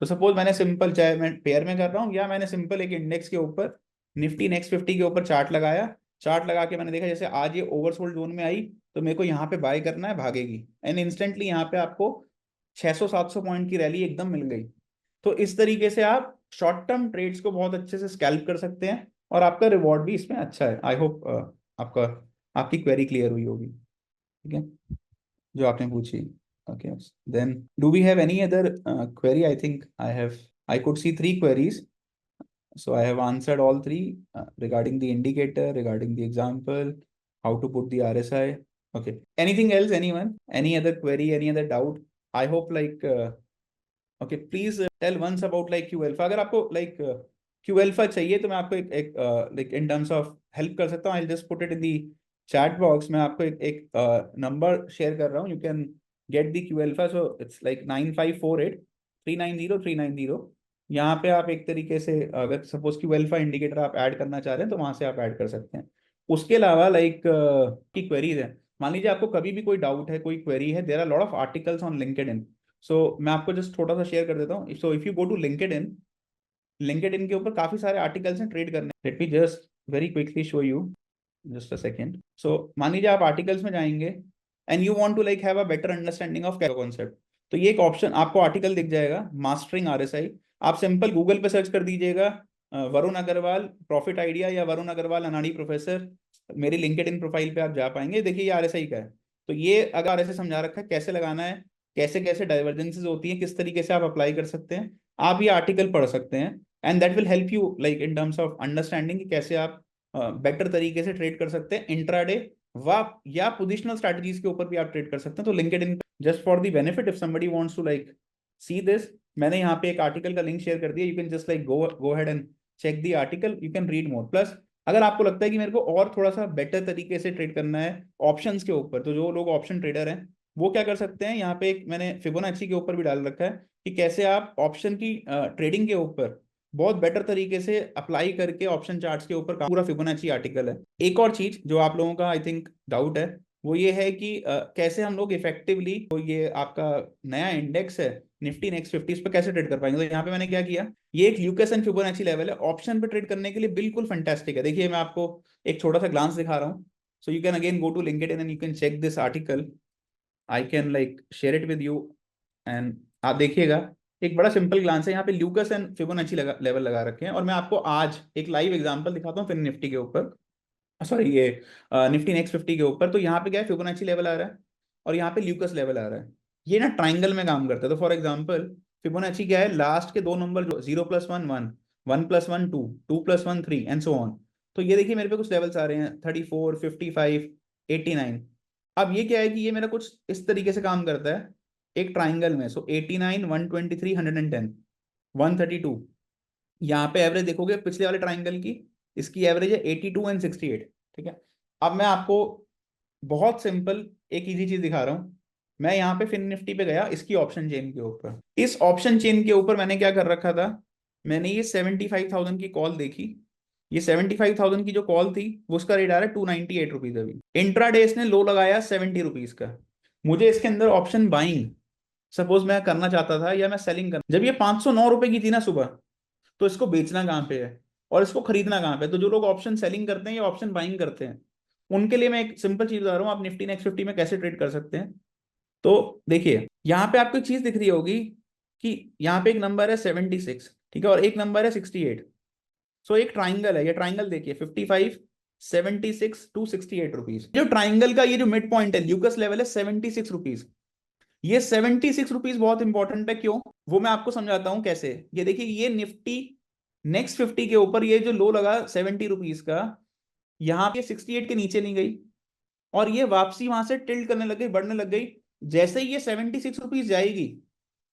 तो सपोज मैंने सिंपल, चाहे मैं पेयर में कर रहा हूँ या मैंने सिंपल एक इंडेक्स के ऊपर निफ्टी नेक्स्ट 50 के ऊपर चार्ट लगाया, चार्ट लगा के मैंने देखा जैसे आज ये ओवरसोल्ड जोन में आई, तो मेरे को यहाँ पे बाय करना है, भागेगी, एंड इंस्टेंटली यहाँ पे आपको 600-700 पॉइंट की रैली एकदम मिल गई। तो इस तरीके से आप शॉर्ट टर्म ट्रेड्स को बहुत अच्छे से स्कैल्प कर सकते हैं और आपका रिवॉर्ड भी इसमें अच्छा है। आई होप आपका आपकी क्वेरी क्लियर हुई होगी, ठीक है, जो आपने पूछी। Okay, then do we have any other query? I think I could see 3 queries. So I have answered all three regarding the indicator, regarding the example, how to put the RSI. Okay. Anything else? Anyone? Any other query? Any other doubt? I hope like okay. Please tell once about like Q alpha. अगर आपको like Q alpha चाहिए तो मैं आपको एक like in terms of help कर सकता हूँ. I'll just put it in the chat box. मैं आपको एक number share कर रहा हूँ. You can get the Q alpha. So it's like 9548 390 390. यहाँ पे आप एक तरीके से अगर सपोज कि वेल्फा इंडिकेटर आप ऐड करना चाह रहे हैं तो वहां से आप ऐड कर सकते हैं। उसके अलावा लाइक की क्वेरीज है, मान लीजिए आपको कभी भी कोई डाउट है, कोई क्वेरी है, there are lot of articles on LinkedIn. So मैं आपको जस्ट थोड़ा सा शेयर कर देता हूँ। So if you go to LinkedIn, LinkedIn के ऊपर काफी सारे आर्टिकल्स हैं ट्रेड करने। Let me just very quickly show you, just a second. So मान लीजिए आप आर्टिकल्स में जाएंगे and you want to like have a better understanding of concept, तो ये एक ऑप्शन आपको आर्टिकल दिख जाएगा, मास्टरिंग आरएसआई। आप सिंपल गूगल पे सर्च कर दीजिएगा वरुण अग्रवाल प्रॉफिट आइडिया या वरुण अग्रवाल अनाड़ी प्रोफेसर, मेरी लिंक्डइन प्रोफाइल पे आप जा पाएंगे। देखिए ये आरएसआई का है। तो ये अगर आरएसआई समझा रखा है कैसे लगाना है, कैसे कैसे डाइवर्जेंसेस होती हैं, किस तरीके से आप अप्लाई कर सकते हैं, आप ये आर्टिकल पढ़ सकते हैं। And that will help you like in terms of understanding कि कैसे आप बेटर तरीके से ट्रेड कर सकते हैं इंट्राडे या पोजिशनल स्ट्रेटजीज के ऊपर भी आप ट्रेड कर सकते हैं। तो LinkedIn just for the benefit if somebody wants to like see this, मैंने यहाँ पे एक आर्टिकल का लिंक शेयर कर दिया। You can just like go ahead and check the article, you can read more. Plus अगर आपको लगता है कि मेरे को और थोड़ा सा बेटर तरीके से ट्रेड करना है ऑप्शंस के ऊपर, तो जो लोग ऑप्शन ट्रेडर हैं वो क्या कर सकते हैं, यहाँ पे एक मैंने फिबोनाची के ऊपर भी डाल रखा है कि कैसे आप ऑप्शन की ट्रेडिंग के ऊपर बहुत बेटर तरीके से अप्लाई करके ऑप्शन चार्ट्स के ऊपर पूरा फिबोनाची आर्टिकल है। एक और चीज जो आप लोगों का आई थिंक डाउट है वो ये है कि कैसे हम लोग इफेक्टिवली तो ये आपका नया इंडेक्स है निफ्टी नेक्स्ट 50 पे कैसे ट्रेड कर पाएंगे। तो यहाँ पे मैंने क्या किया, ये एक ल्यूकस एंड फिबोनाची लेवल है, ऑप्शन पे ट्रेड करने के लिए बिल्कुल फैंटास्टिक है। देखिए मैं आपको एक छोटा सा ग्लांस दिखा रहा हूँ। So you can again go to LinkedIn and you can check this article, I can like share it with you and आप देखिएगा एक बड़ा सिंपल ग्लांस है। यहाँ पे ल्यूकस एंड फिबोनाची लेवल लगा रखे हैं और मैं आपको आज एक लाइव एग्जांपल दिखाता हूँ फिर निफ्टी के ऊपर, सॉरी ये निफ्टी नेक्स्ट 50 के ऊपर। तो यहाँ पे क्या है, फिबोनाची लेवल आ रहा है और यहाँ पे ल्यूकस लेवल आ रहा है। ये ना ट्राइंगल में काम करता है। तो फॉर एग्जांपल फिबोनाची क्या है, लास्ट के दो नंबर जो 0+1 1, 1+1 2, 2+1 3 एंड सो ऑन। तो ये देखिए मेरे पे कुछ लेवल्स आ रहे हैं 34, 55, 89। अब ये क्या है कि ये मेरा कुछ इस तरीके से काम करता है एक ट्राइंगल में। सो 89, 123, 110, 132। यहाँ पे एवरेज देखोगे पिछले वाले ट्राइंगल की, इसकी एवरेज है 82 एंड 68। ठीक है, अब मैं आपको बहुत सिंपल एक इजी चीज दिखा रहा हूँ। मैं यहाँ पे फिन निफ्टी पे गया इसकी ऑप्शन चेन के ऊपर। इस ऑप्शन चेन के ऊपर मैंने क्या कर रखा था, मैंने ये 75,000 की कॉल देखी। ये 75,000 की जो कॉल थी वो उसका रेट आ रहा है 298 रुपीज। अभी इंट्राडे इसने लो लगाया 70 रुपीज का। मुझे इसके अंदर ऑप्शन बाइंग सपोज मैं करना चाहता था या मैं सेलिंग करना, जब ये 509 रुपए की थी ना सुबह, तो इसको बेचना कहाँ पे है और इसको खरीदना कहाँ पे। तो जो लोग ऑप्शन सेलिंग करते हैं या ऑप्शन बाइंग करते हैं उनके लिए मैं एक सिंपल चीज बता रहा हूँ, आप निफ्टी नेक्स्ट 50 में कैसे ट्रेड कर सकते हैं। तो देखिए यहाँ पे आपको एक चीज दिख रही होगी कि यहाँ पे एक नंबर है 76, ठीक है, और एक नंबर है 68। सो एक ट्राइंगल है, ये ट्राइंगल देखिए 55, 76 टू 68 रुपीज। जो ट्राइंगल का ये जो मिड पॉइंट है ल्यूकस लेवल है 76 रुपीज। ये 76 रुपीज बहुत इंपॉर्टेंट है, क्यों वो मैं आपको समझाता हूं कैसे। ये देखिए ये निफ्टी नेक्स्ट 50 के ऊपर ये जो लो लगा 70 रुपीज का, यहाँ पे 68 के नीचे नहीं गई और ये वापसी वहां से टिल्ट करने लग गई, बढ़ने लग गई। जैसे ही ये 76 रुपीज जाएगी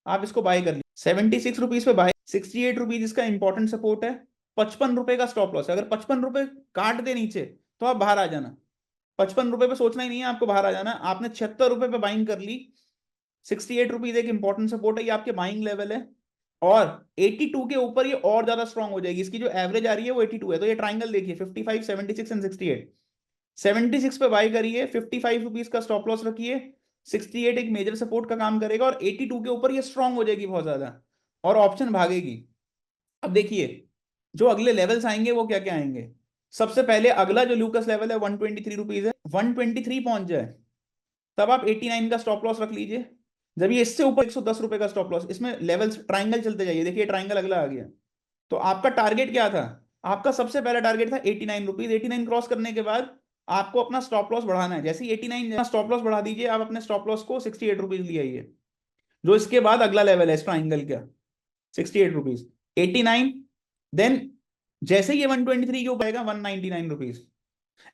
आप इसको बाय कर लीजिए 76 रुपीज पे बाय। 68 रुपीज इसका इंपॉर्टेंट सपोर्ट है, 55 रुपए का स्टॉप लॉस है। अगर 55 रुपए काट दे नीचे तो आप बाहर आ जाना। 55 रुपए पे सोचना ही नहीं है आपको, बाहर आ जाना। आपने 76 रुपए पे बाइंग कर ली, 68 रुपीज एक इंपॉर्टेंट सपोर्ट है, ये आपके बाइंग लेवल है। और 82 के ऊपर ये और ज्यादा स्ट्रांग हो जाएगी, इसकी जो एवरेज आ रही है वो 82 है। तो ये ट्राइंगल देखिए 55, 76 एंड 68। 76 पे बाय करिए, 55 रुपीज का स्टॉप लॉस रखिए, 68 एक मेजर सपोर्ट का काम करेगा और 82 के ऊपर ये स्ट्रांग हो जाएगी बहुत ज्यादा और ऑप्शन भागेगी। अब देखिए जो अगले लेवल्स आएंगे वो क्या क्या आएंगे। सबसे पहले अगला जो लूकस लेवल है 123 रुपीज है, 123 पहुंच जाए तब आप 89 का स्टॉप लॉस रख लीजिए। जब ये इससे ऊपर 110 रुपए का स्टॉप लॉस, इसमें लेवल्स ट्राइंगल चलते जाइए, देखिए ट्राइंगल अगला आ गया। तो आपका टारगेट क्या था, आपका सबसे पहला टारगेट था 89 रुपीज। 89 क्रॉस करने के बाद आपको अपना स्टॉप लॉस बढ़ाना है। जैसे ही 89 स्टॉप लॉस बढ़ा दीजिए, आप अपने स्टॉप लॉस को 68 रुपीज ले आइए, जो इसके बाद अगला लेवल है इस ट्राइंगल का 68 रुपीज, 89। देन जैसे ही ये 123 के ऊपर आएगा 199 रुपीज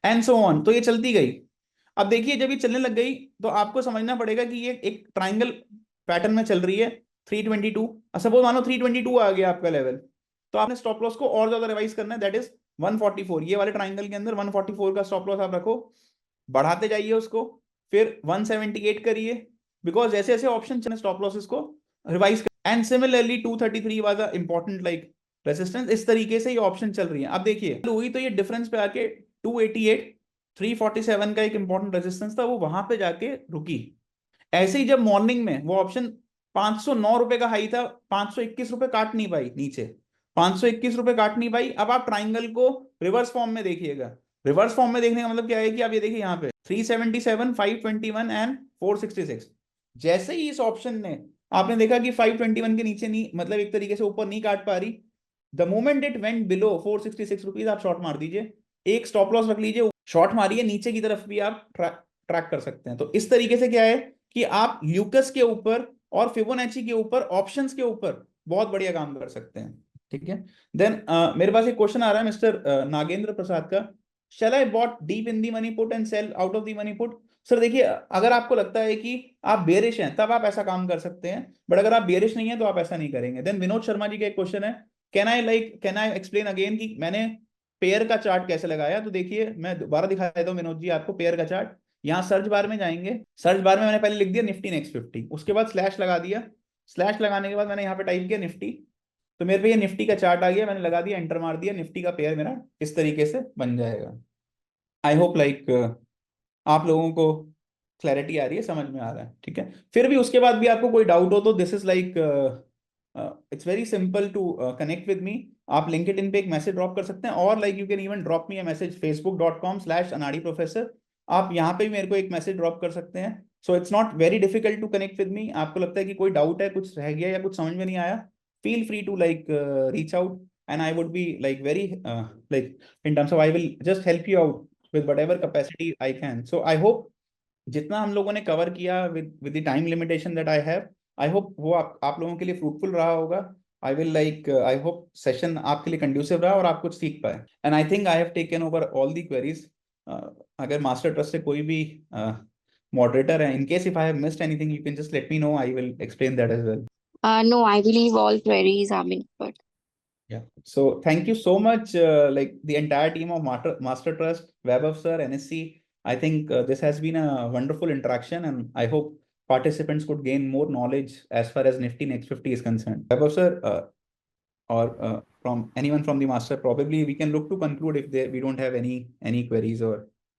एंड सो ऑन। तो ये चलती गई। अब देखिए जब ये चलने लग गई तो आपको समझना पड़ेगा कि ये एक ट्राइंगल पैटर्न में चल रही है। 322, सपोज मानो 322 आ गया आपका लेवल, तो आपने स्टॉप लॉस को और ज्यादा रिवाइज करना है, दैट इज 144। ये वाले ट्राइंगल के अंदर 144 का स्टॉप लॉस आप रखो, बढ़ाते जाइए उसको, फिर 178 करिए, बिकॉज जैसे जैसे ऑप्शन चले स्टॉप लॉसेस को revise and similarly 233 was a important like resistance. इस तरीके से ये ऑप्शन चल रही है। अब देखिए हुई तो ये डिफरेंस पे आके 288 347 का एक इंपॉर्टेंट रेजिस्टेंस था, वो वहां पे जाके रुकी। ऐसे ही जब मॉर्निंग में वो ऑप्शन 509 रुपए का हाई था, 521 रुपए काट नहीं पाई नीचे, 521 रुपए काट नहीं पाई। अब आप ट्राइंगल को रिवर्स फॉर्म में देखिएगा। रिवर्स फॉर्म में देखने का मतलब क्या है कि आप ये देखिए यहाँ पे 377 521 एंड 466। जैसे ही इस ऑप्शन ने आपने देखा कि 521 के नीचे नहीं, मतलब एक तरीके से ऊपर नहीं काट पा रही, the moment it went below 466 rupees आप शॉर्ट मार दीजिए, एक स्टॉप लॉस रख लीजिए, शॉर्ट मारिए, नीचे की तरफ भी आप ट्रैक कर सकते हैं। तो इस तरीके से क्या है कि आप ल्यूकस के ऊपर और फिबोनाची के ऊपर, ऑप्शंस के ऊपर बहुत बढ़िया काम कर सकते हैं। ठीक है। देन मेरे पास एक क्वेश्चन आ रहा है मिस्टर नागेंद्र प्रसाद का, shall I bought deep in the money put and sell out of the money put? Sir देखिए, अगर आपको लगता है कि आप बेरिश हैं तब आप ऐसा काम कर सकते हैं, बट अगर आप बेरिश नहीं है तो आप ऐसा नहीं करेंगे। देन विनोद शर्मा जी का एक क्वेश्चन है, कैन आई एक्सप्लेन अगेन कि मैंने पेयर का चार्ट कैसे लगाया? तो देखिए मैं दोबारा दिखा देता हूँ विनोद जी आपको पेयर का चार्ट। यहाँ सर्च बार में जाएंगे, सर्च बार में मैंने पहले लिख दिया निफ्टी नेक्स्ट 50, उसके बाद स्लैश लगा दिया, स्लैश लगाने के बाद मैंने यहाँ पे टाइप किया निफ्टी, तो मेरे पे ये निफ्टी का चार्ट आ गया, मैंने लगा दिया, एंटर मार दिया, निफ्टी का पेयर मेरा इस तरीके से बन जाएगा। आई होप लाइक आप लोगों को क्लैरिटी आ रही है, समझ में आ रहा है। ठीक है। फिर भी उसके बाद भी आपको कोई डाउट हो तो this is like it's very simple to connect with me. आप लिंक्डइन पे एक मैसेज ड्रॉप कर सकते हैं, और like you can even drop me a message facebook.com/अनाड़ी प्रोफेसर। आप यहाँ पे भी मेरे को एक मैसेज ड्रॉप कर सकते हैं। So it's not very difficult to connect with me. आपको लगता है कि कोई डाउट है, कुछ रह गया या कुछ समझ में नहीं आया, feel free to like reach out, and I would be like very like in terms of I will just help you out with whatever capacity I can. So I hope जितना हम लोगों ने कवर किया with the time limitation that I have, I hope वो आप लोगों के लिए फ्रूटफुल रहा होगा। I will like I hope session आपके लिए कंड्यूसिव रहा और आप कुछ सीख पाए। And I think I have taken over all the queries. अगर मास्टर ट्रस्ट से कोई भी मॉडरेटर है, in case if I have missed anything, you can just let me know. I will explain that as well. No, I believe all queries have been covered. Yeah. So thank you so much, like the entire team of Master Trust, Vaibhav sir, NSC. I think this has been a wonderful interaction, and I hope participants could gain more knowledge as far as Nifty Next 50 is concerned. Vaibhav sir, or from anyone from the master, probably we can look to conclude if we don't have any queries or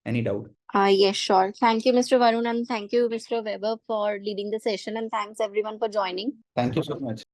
any doubt. Yes, sure. Thank you, Mr. Varun, and thank you, Mr. Weber, for leading the session, and thanks everyone for joining. Thank you so much.